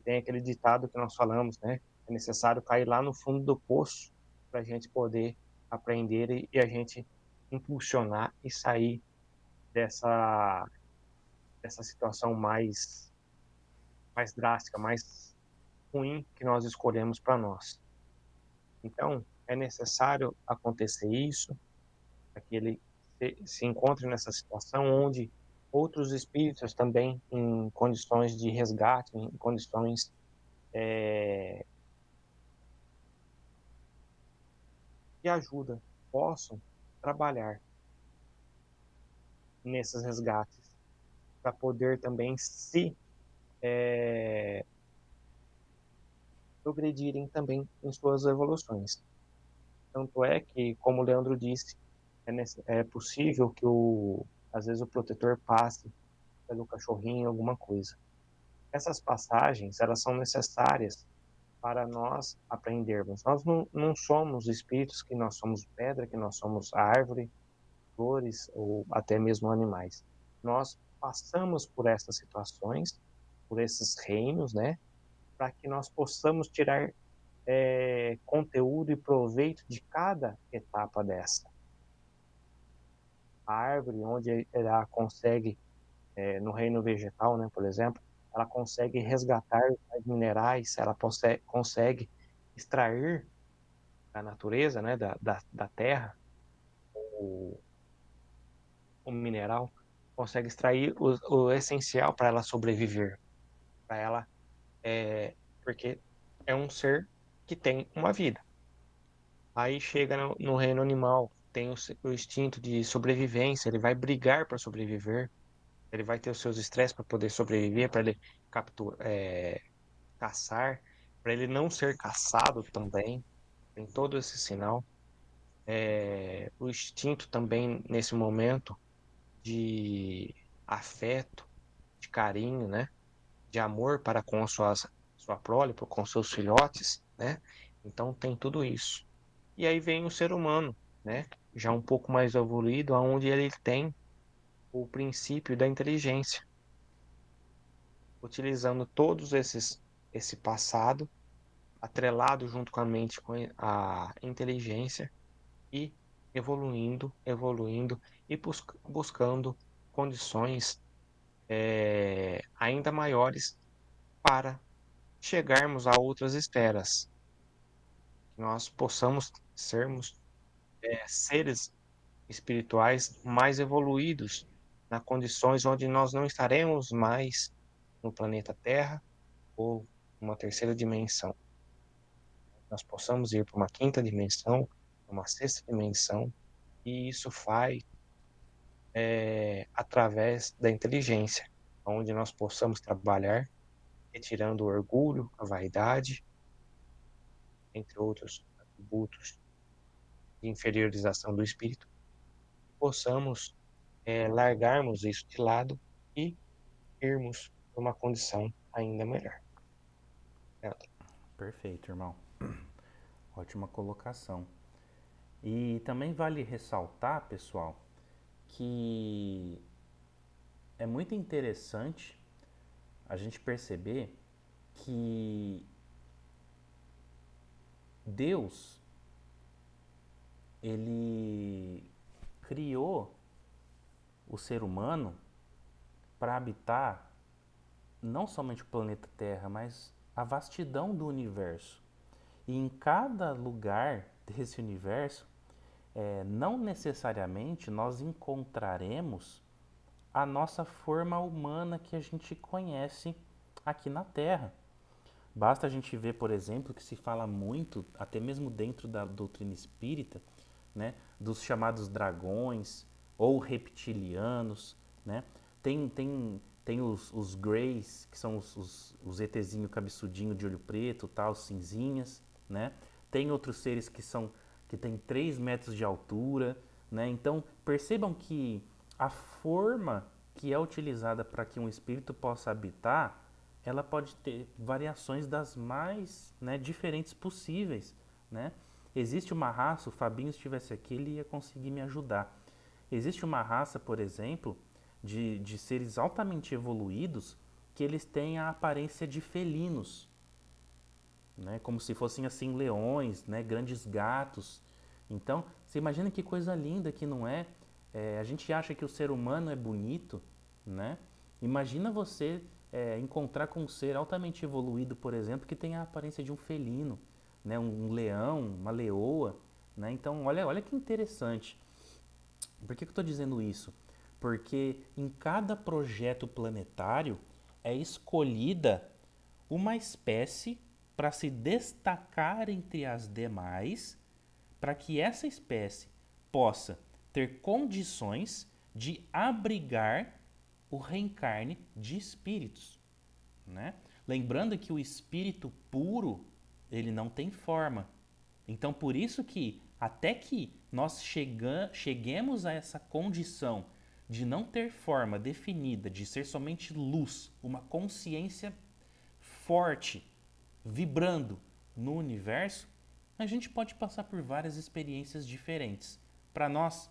Tem aquele ditado que nós falamos, né? É necessário cair lá no fundo do poço para a gente poder aprender e a gente impulsionar e sair dessa, dessa situação mais drástica, mais ruim que nós escolhemos para nós. Então, é necessário acontecer isso, para que ele se encontre nessa situação onde outros espíritos também em condições de resgate, em condições de ajuda, possam trabalhar nesses resgates para poder também se progredirem também em suas evoluções. Tanto é que, como o Leandro disse, é possível que às vezes o protetor passe pelo cachorrinho alguma coisa. Essas passagens, elas são necessárias para nós aprendermos. Nós não somos espíritos, que nós somos pedra, que nós somos árvore, flores ou até mesmo animais. Nós passamos por essas situações, por esses reinos, né, para que nós possamos tirar conteúdo e proveito de cada etapa dessa. A árvore, onde ela consegue, no reino vegetal, né, por exemplo, ela consegue resgatar os minerais, ela consegue extrair da natureza, né, da terra, o, o mineral, consegue extrair o essencial para ela sobreviver, para ela, porque é um ser que tem uma vida. Aí chega no reino animal, tem o instinto de sobrevivência, ele vai brigar para sobreviver, ele vai ter os seus estresses para poder sobreviver, para ele caçar, para ele não ser caçado também, tem todo esse sinal. O instinto também, nesse momento, de afeto, de carinho, né? De amor para com sua prole, com seus filhotes, né? Então tem tudo isso. E aí vem o ser humano, né? Já um pouco mais evoluído, onde ele tem o princípio da inteligência, utilizando esse passado, atrelado junto com a mente, com a inteligência, e evoluindo e buscando condições ainda maiores para chegarmos a outras esferas, que nós possamos sermos seres espirituais mais evoluídos, nas condições onde nós não estaremos mais no planeta Terra ou uma terceira dimensão. Nós possamos ir para uma quinta dimensão, uma sexta dimensão, e isso faz através da inteligência, onde nós possamos trabalhar, retirando o orgulho, a vaidade, entre outros atributos de inferiorização do espírito, e possamos largarmos isso de lado e irmos para uma condição ainda melhor. Perfeito, irmão. Ótima colocação. E também vale ressaltar, pessoal, que é muito interessante a gente perceber que Deus, ele criou o ser humano para habitar não somente o planeta Terra, mas a vastidão do universo. E em cada lugar desse universo, não necessariamente nós encontraremos a nossa forma humana que a gente conhece aqui na Terra. Basta a gente ver, por exemplo, que se fala muito, até mesmo dentro da doutrina espírita, né, dos chamados dragões ou reptilianos, né? Tem os Greys, que são os ETzinho cabeçudinho de olho preto, tal, cinzinhas, né? Tem outros seres que têm 3 metros de altura, né? Então percebam que a forma que é utilizada para que um espírito possa habitar, ela pode ter variações das mais, né, diferentes possíveis, né? Existe uma raça, o Fabinho, se estivesse aqui, ele ia conseguir me ajudar. Existe uma raça, por exemplo, de seres altamente evoluídos que eles têm a aparência de felinos, né? Como se fossem assim leões, né? Grandes gatos. Então, você imagina que coisa linda que não é? A gente acha que o ser humano é bonito, né? Imagina você encontrar com um ser altamente evoluído, por exemplo, que tem a aparência de um felino, né? Um leão, uma leoa, né? Então, olha que interessante. Por que eu estou dizendo isso? Porque em cada projeto planetário é escolhida uma espécie para se destacar entre as demais, para que essa espécie possa ter condições de abrigar o reencarne de espíritos, né? Lembrando que o espírito puro, ele não tem forma. Então, por isso que até que nós cheguemos a essa condição de não ter forma definida, de ser somente luz, uma consciência forte, vibrando no universo, a gente pode passar por várias experiências diferentes. Para nós,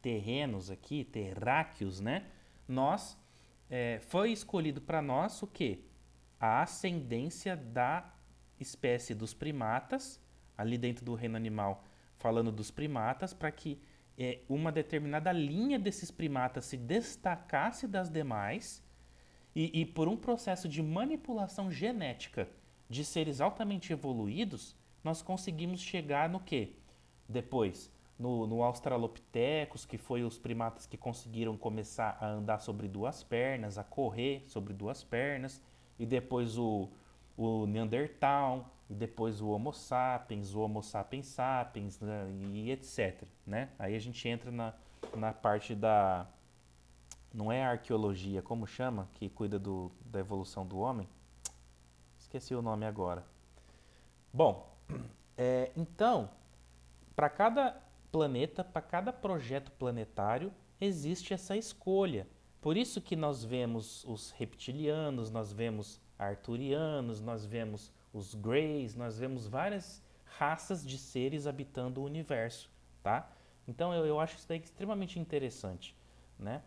terrenos aqui, terráqueos, né? Nós foi escolhido para nós o quê? A ascendência da espécie dos primatas, ali dentro do reino animal, falando dos primatas, para que uma determinada linha desses primatas se destacasse das demais e por um processo de manipulação genética de seres altamente evoluídos, nós conseguimos chegar no quê? Depois, no Australopithecus, que foi os primatas que conseguiram começar a andar sobre duas pernas, a correr sobre duas pernas, e depois o Neandertal, e depois o Homo sapiens sapiens, né, e etc. Né? Aí a gente entra na parte da... Não é a arqueologia, como chama? Que cuida da evolução do homem? Esqueci o nome agora. Bom, então, para cada planeta, para cada projeto planetário, existe essa escolha. Por isso que nós vemos os reptilianos, nós vemos arturianos, nós vemos os greys, nós vemos várias raças de seres habitando o universo, tá? Então eu acho isso daí extremamente interessante, né?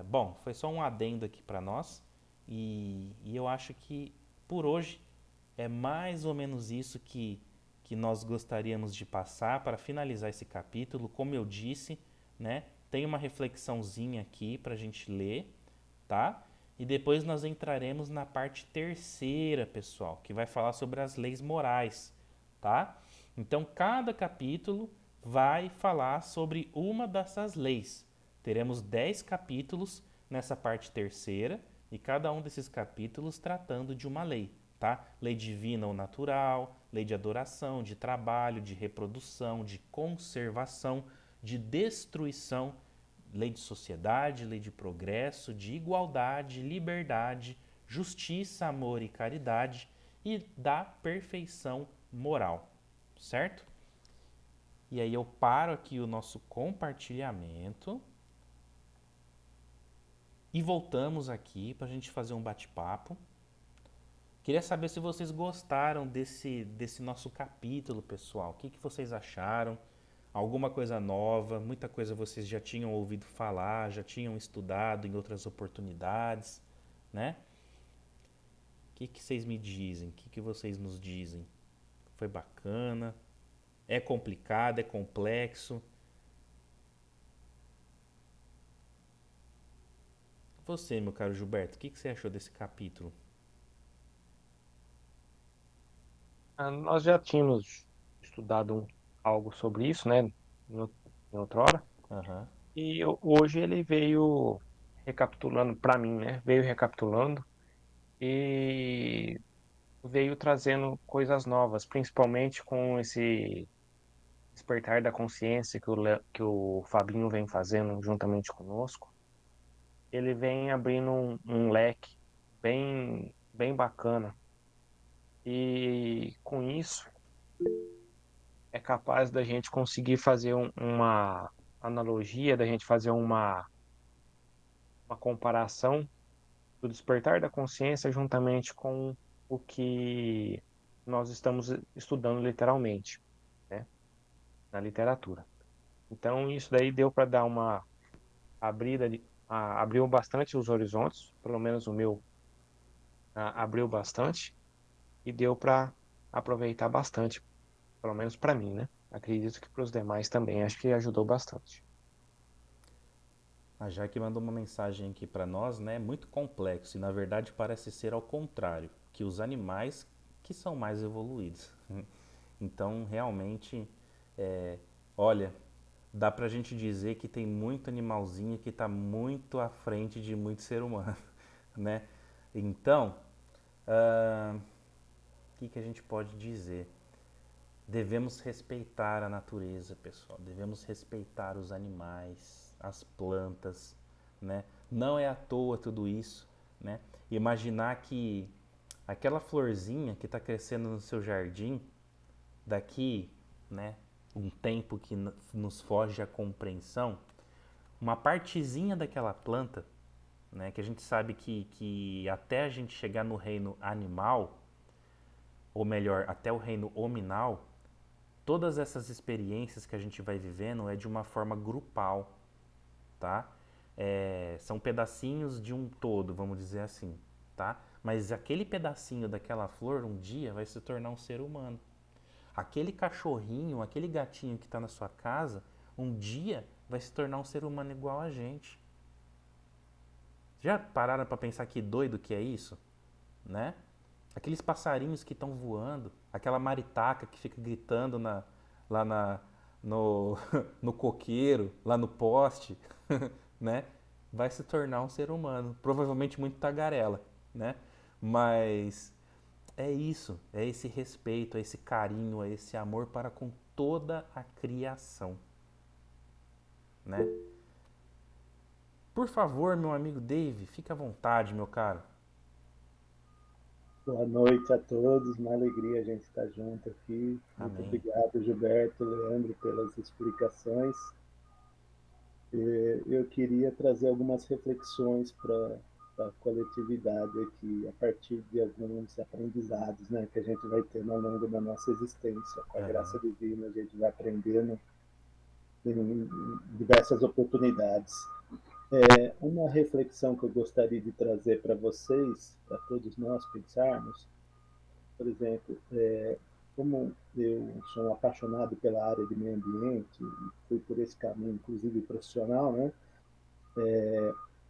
Bom, foi só um adendo aqui para nós e eu acho que por hoje é mais ou menos isso que nós gostaríamos de passar para finalizar esse capítulo. Como eu disse, né, tem uma reflexãozinha aqui para a gente ler, tá? E depois nós entraremos na parte terceira, pessoal, que vai falar sobre as leis morais, tá? Então, cada capítulo vai falar sobre uma dessas leis. Teremos 10 capítulos nessa parte terceira e cada um desses capítulos tratando de uma lei, tá? Lei divina ou natural, lei de adoração, de trabalho, de reprodução, de conservação, de destruição, lei de sociedade, lei de progresso, de igualdade, liberdade, justiça, amor e caridade e da perfeição moral, certo? E aí eu paro aqui o nosso compartilhamento e voltamos aqui para a gente fazer um bate-papo. Queria saber se vocês gostaram desse nosso capítulo, pessoal. O que vocês acharam? Alguma coisa nova? Muita coisa vocês já tinham ouvido falar, já tinham estudado em outras oportunidades, né? O que vocês me dizem? O que vocês nos dizem? Foi bacana? É complicado? É complexo? Você, meu caro Gilberto, o que você achou desse capítulo? Nós já tínhamos estudado algo sobre isso, né, em outra hora, Aham. e hoje ele veio recapitulando para mim, né, veio recapitulando e veio trazendo coisas novas, principalmente com esse despertar da consciência que o Fabinho vem fazendo juntamente conosco. Ele vem abrindo um leque bem bacana. E com isso é capaz da gente conseguir fazer uma analogia, da gente fazer uma comparação do despertar da consciência juntamente com o que nós estamos estudando literalmente, né, na literatura. Então isso daí deu para dar uma abriu bastante os horizontes, pelo menos o meu abriu bastante e deu para aproveitar bastante, pelo menos para mim, né? Acredito que para os demais também, acho que ajudou bastante. A Jaque mandou uma mensagem aqui para nós, né? Muito complexo e na verdade parece ser ao contrário, que os animais que são mais evoluídos. Então, realmente, olha, dá pra gente dizer que tem muito animalzinho que está muito à frente de muito ser humano, né? Então, o que a gente pode dizer? Devemos respeitar a natureza, pessoal. Devemos respeitar os animais, as plantas, né? Não é à toa tudo isso, né? Imaginar que aquela florzinha que está crescendo no seu jardim, daqui, né, um tempo que nos foge a compreensão, uma partezinha daquela planta, né, que a gente sabe que até a gente chegar no reino animal, ou melhor, até o reino hominal, todas essas experiências que a gente vai vivendo é de uma forma grupal, tá? São pedacinhos de um todo, vamos dizer assim, tá? Mas aquele pedacinho daquela flor um dia vai se tornar um ser humano. Aquele cachorrinho, aquele gatinho que está na sua casa, um dia vai se tornar um ser humano igual a gente. Já pararam para pensar que doido que é isso? Né? Aqueles passarinhos que estão voando, aquela maritaca que fica gritando lá no, no coqueiro, lá no poste, né? Vai se tornar um ser humano. Provavelmente muito tagarela, né? Mas é isso, é esse respeito, é esse carinho, é esse amor para com toda a criação, né? Por favor, meu amigo Dave, fique à vontade, meu caro. Boa noite a todos, uma alegria a gente estar junto aqui. Muito Amém. obrigado, Gilberto, Leandro, pelas explicações. Eu queria trazer algumas reflexões para a coletividade aqui, a partir de alguns aprendizados, né, que a gente vai ter ao longo da nossa existência. Com a graça Aham. divina, a gente vai aprendendo em diversas oportunidades. Uma reflexão que eu gostaria de trazer para vocês, para todos nós pensarmos, por exemplo, como eu sou um apaixonado pela área de meio ambiente, e fui por esse caminho, inclusive profissional, né?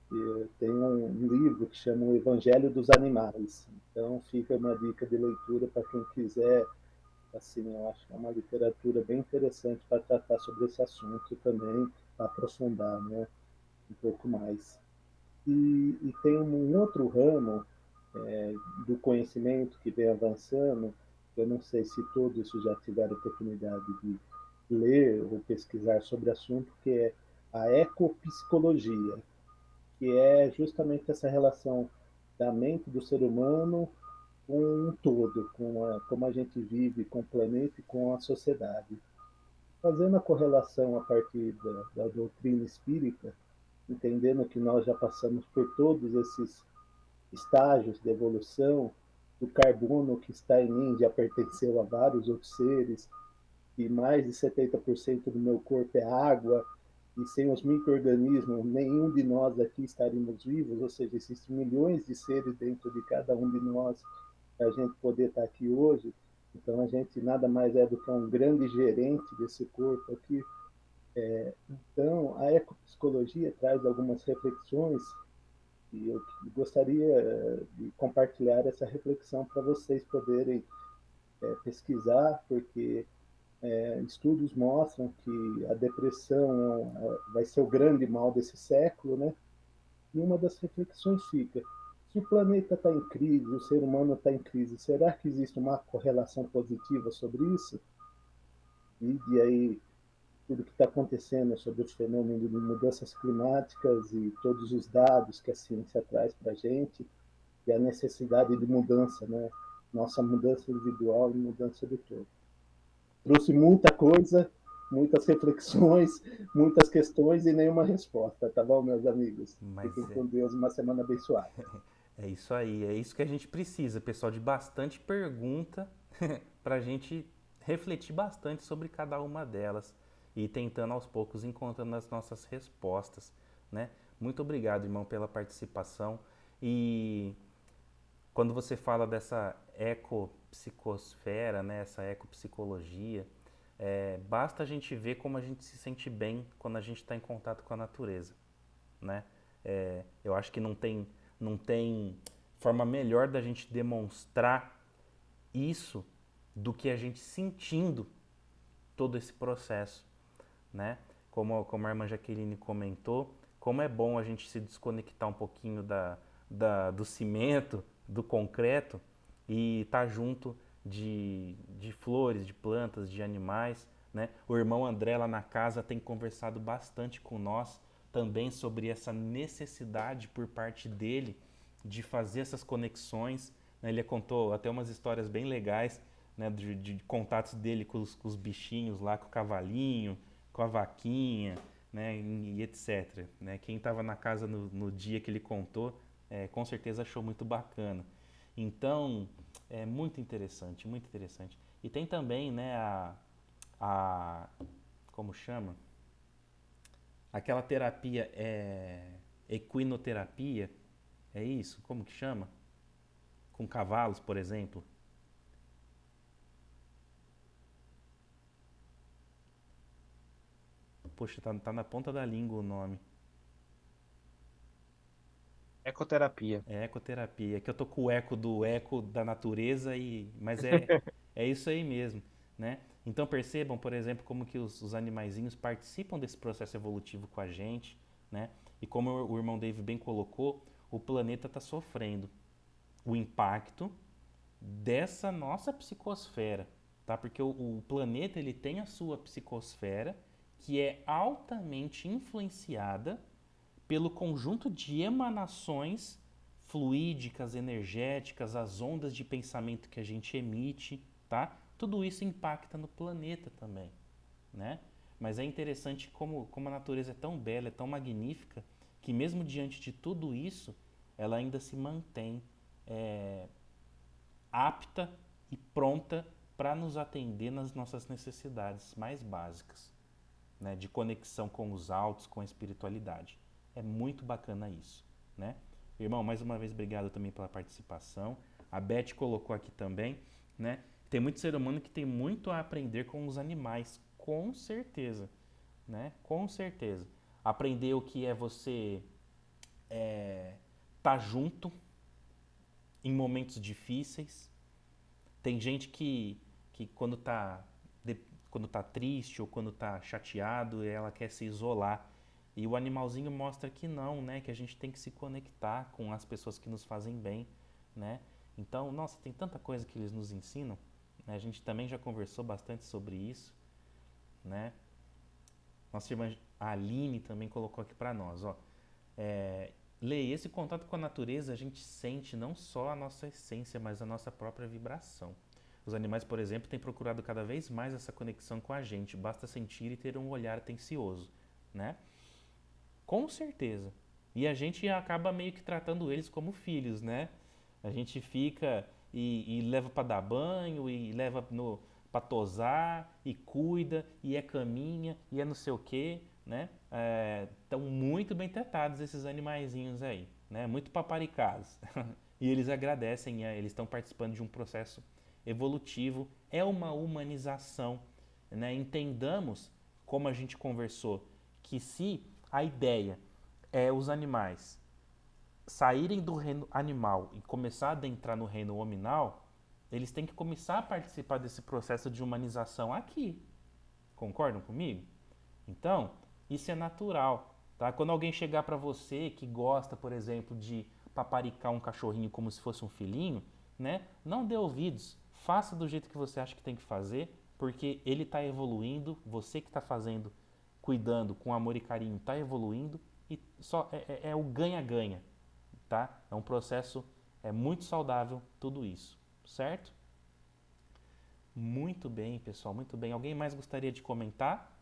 Eu tenho um livro que chama O Evangelho dos Animais. Então fica uma dica de leitura para quem quiser. Assim, eu acho que é uma literatura bem interessante para tratar sobre esse assunto também, para aprofundar, né, um pouco mais. E tem um outro ramo do conhecimento que vem avançando, eu não sei se todos já tiveram oportunidade de ler ou pesquisar sobre o assunto, que é a ecopsicologia, que é justamente essa relação da mente do ser humano com um todo, como a gente vive com o planeta e com a sociedade. Fazendo a correlação a partir da doutrina espírita, entendendo que nós já passamos por todos esses estágios de evolução, do carbono que está em mim já pertenceu a vários outros seres, e mais de 70% do meu corpo é água, e sem os micro-organismos, nenhum de nós aqui estaríamos vivos, ou seja, existem milhões de seres dentro de cada um de nós para a gente poder estar aqui hoje. Então a gente nada mais é do que um grande gerente desse corpo aqui. Então a ecopsicologia traz algumas reflexões e eu gostaria de compartilhar essa reflexão para vocês poderem pesquisar, porque estudos mostram que a depressão vai ser o grande mal desse século, né? E uma das reflexões fica: se o planeta está em crise, o ser humano está em crise, será que existe uma correlação positiva sobre isso? E aí tudo que está acontecendo sobre os fenômenos de mudanças climáticas e todos os dados que a ciência traz para a gente e a necessidade de mudança, né? Nossa mudança individual e mudança do todo. Trouxe muita coisa, muitas reflexões, muitas questões e nenhuma resposta, tá bom, meus amigos? Mas Fiquem com Deus, uma semana abençoada. é isso aí, é isso que a gente precisa, pessoal, de bastante pergunta para a gente refletir bastante sobre cada uma delas e tentando aos poucos encontrando as nossas respostas, né? Muito obrigado, irmão, pela participação. E quando você fala dessa ecopsicosfera, né, essa ecopsicologia, basta a gente ver como a gente se sente bem quando a gente está em contato com a natureza, né? Eu acho que não tem forma melhor da gente demonstrar isso do que a gente sentindo todo esse processo, né? como a irmã Jaqueline comentou, como é bom a gente se desconectar um pouquinho do cimento, do concreto e estar junto de flores, de plantas, de animais, né? O irmão André lá na casa tem conversado bastante com nós também sobre essa necessidade por parte dele de fazer essas conexões, né? Ele contou até umas histórias bem legais, né, de contatos dele com os bichinhos lá, com o cavalinho, com a vaquinha, né, e etc. Né? Quem estava na casa no dia que ele contou, com certeza achou muito bacana. Então, é muito interessante, muito interessante. E tem também, né, como chama? Aquela terapia equinoterapia, é isso? Como que chama? Com cavalos, por exemplo. Poxa, tá na ponta da língua o nome. Ecoterapia. É ecoterapia. É que eu tô com o eco do eco da natureza mas é isso aí mesmo, né? Então percebam, por exemplo, como que os animaizinhos participam desse processo evolutivo com a gente, né? E como o irmão Dave bem colocou, o planeta está sofrendo o impacto dessa nossa psicosfera, tá? Porque o planeta ele tem a sua psicosfera que é altamente influenciada pelo conjunto de emanações fluídicas, energéticas, as ondas de pensamento que a gente emite, tá? Tudo isso impacta no planeta também, né? Mas é interessante como a natureza é tão bela, é tão magnífica, que mesmo diante de tudo isso, ela ainda se mantém é, apta e pronta para nos atender nas nossas necessidades mais básicas, né, de conexão com os altos, com a espiritualidade. É muito bacana isso, né? Irmão, mais uma vez obrigado também pela participação. A Beth colocou aqui também, né? Tem muito ser humano que tem muito a aprender com os animais, com certeza, né? Com certeza. Aprender o que é você tá junto em momentos difíceis. Tem gente que quando tá triste ou quando tá chateado, ela quer se isolar. E o animalzinho mostra que não, né? Que a gente tem que se conectar com as pessoas que nos fazem bem, né? Então, nossa, tem tanta coisa que eles nos ensinam, né? A gente também já conversou bastante sobre isso, né? Nossa irmã Aline também colocou aqui para nós, ó. Lei, esse contato com a natureza a gente sente não só a nossa essência, mas a nossa própria vibração. Os animais, por exemplo, têm procurado cada vez mais essa conexão com a gente, basta sentir e ter um olhar atencioso, né? Com certeza. E a gente acaba meio que tratando eles como filhos, né? A gente fica e leva para dar banho, e leva no para tosar, e cuida, e é caminha, e é não sei o quê, né? Estão muito bem tratados esses animaizinhos aí, né? Muito paparicados. E eles agradecem, eles estão participando de um processo evolutivo, é uma humanização, né? Entendamos, como a gente conversou, que se a ideia é os animais saírem do reino animal e começar a adentrar no reino hominal, eles têm que começar a participar desse processo de humanização aqui. Concordam comigo? Então, isso é natural, tá? Quando alguém chegar para você que gosta, por exemplo, de paparicar um cachorrinho como se fosse um filhinho, né? Não dê ouvidos, faça do jeito que você acha que tem que fazer, porque ele está evoluindo, você que está fazendo, cuidando com amor e carinho, está evoluindo e só é o ganha-ganha, tá? É um processo muito saudável tudo isso, certo? Muito bem, pessoal, muito bem. Alguém mais gostaria de comentar?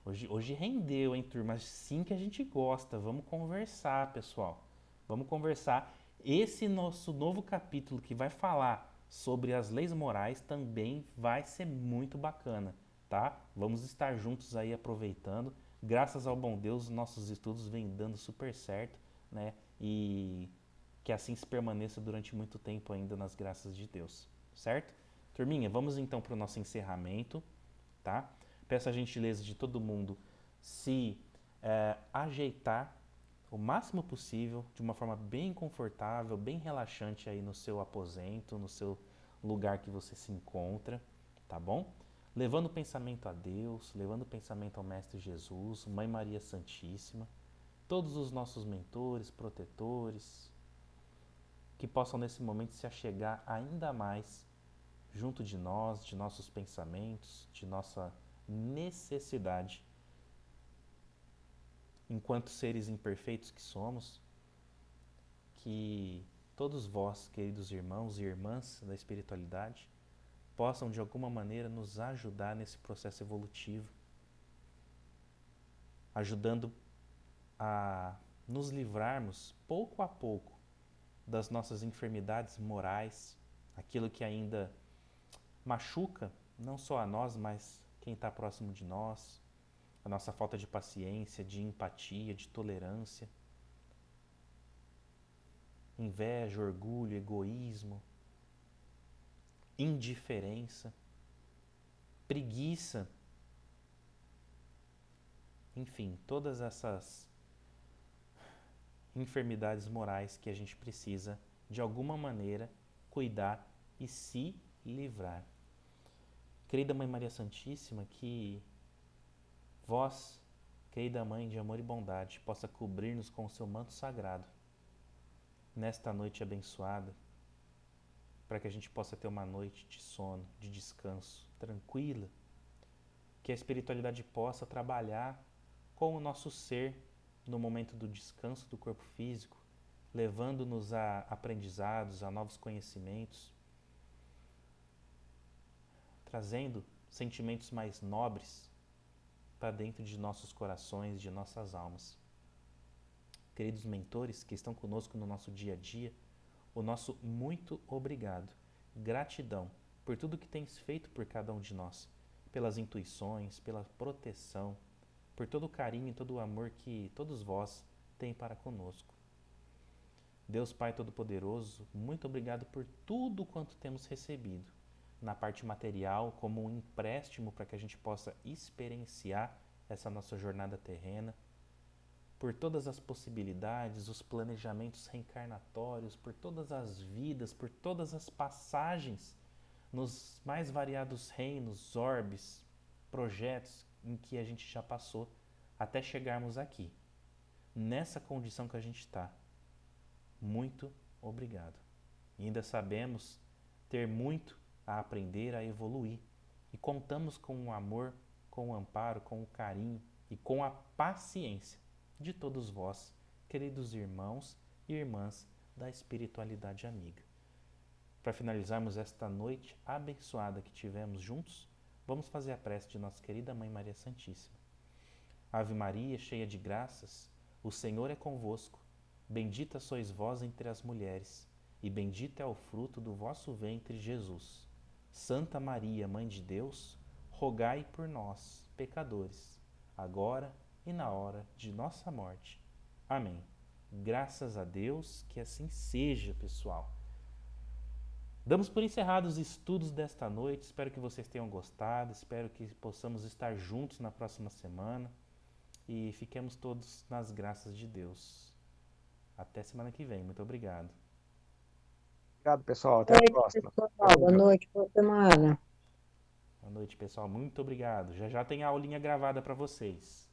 Hoje rendeu, hein, turma? Sim que a gente gosta. Vamos conversar, pessoal. Vamos conversar. Esse nosso novo capítulo que vai falar sobre as leis morais também vai ser muito bacana, tá? Vamos estar juntos aí aproveitando. Graças ao bom Deus, nossos estudos vêm dando super certo, né? E que assim se permaneça durante muito tempo ainda nas graças de Deus, certo? Turminha, vamos então para o nosso encerramento, tá? Peço a gentileza de todo mundo se ajeitar o máximo possível, de uma forma bem confortável, bem relaxante aí no seu aposento, no seu lugar que você se encontra, tá bom? levando o pensamento a Deus, levando o pensamento ao Mestre Jesus, Mãe Maria Santíssima, todos os nossos mentores, protetores, que possam nesse momento se achegar ainda mais junto de nós, de nossos pensamentos, de nossa necessidade, enquanto seres imperfeitos que somos, que todos vós, queridos irmãos e irmãs da espiritualidade, possam de alguma maneira nos ajudar nesse processo evolutivo, ajudando a nos livrarmos pouco a pouco das nossas enfermidades morais, aquilo que ainda machuca não só a nós, mas quem está próximo de nós, a nossa falta de paciência, de empatia, de tolerância, inveja, orgulho, egoísmo, indiferença, preguiça, enfim, todas essas enfermidades morais que a gente precisa, de alguma maneira, cuidar e se livrar. Querida Mãe Maria Santíssima, que vós, querida Mãe de amor e bondade, possa cobrir-nos com o seu manto sagrado nesta noite abençoada, para que a gente possa ter uma noite de sono, de descanso, tranquila, que a espiritualidade possa trabalhar com o nosso ser no momento do descanso do corpo físico, levando-nos a aprendizados, a novos conhecimentos, trazendo sentimentos mais nobres para dentro de nossos corações, de nossas almas. Queridos mentores que estão conosco no nosso dia a dia, o nosso muito obrigado, gratidão por tudo que tens feito por cada um de nós, pelas intuições, pela proteção, por todo o carinho e todo o amor que todos vós têm para conosco. Deus Pai Todo-Poderoso, muito obrigado por tudo quanto temos recebido, na parte material, como um empréstimo para que a gente possa experienciar essa nossa jornada terrena, por todas as possibilidades, os planejamentos reencarnatórios, por todas as vidas, por todas as passagens nos mais variados reinos, orbes, projetos em que a gente já passou até chegarmos aqui, nessa condição que a gente está. Muito obrigado. E ainda sabemos ter muito a aprender, a evoluir. E contamos com o amor, com o amparo, com o carinho e com a paciência de todos vós, queridos irmãos e irmãs da espiritualidade amiga. Para finalizarmos esta noite abençoada que tivemos juntos, vamos fazer a prece de nossa querida Mãe Maria Santíssima. Ave Maria, cheia de graças, o Senhor é convosco. Bendita sois vós entre as mulheres, e bendito é o fruto do vosso ventre, Jesus. Santa Maria, Mãe de Deus, rogai por nós, pecadores, agora e na hora de nossa morte. Amém. Graças a Deus, que assim seja, pessoal. Damos por encerrados os estudos desta noite. Espero que vocês tenham gostado. Espero que possamos estar juntos na próxima semana. E fiquemos todos nas graças de Deus. Até semana que vem. Muito obrigado. Obrigado, pessoal. Até a próxima. Boa noite, boa semana. Boa noite, pessoal. Muito obrigado. Já já tem a aulinha gravada para vocês.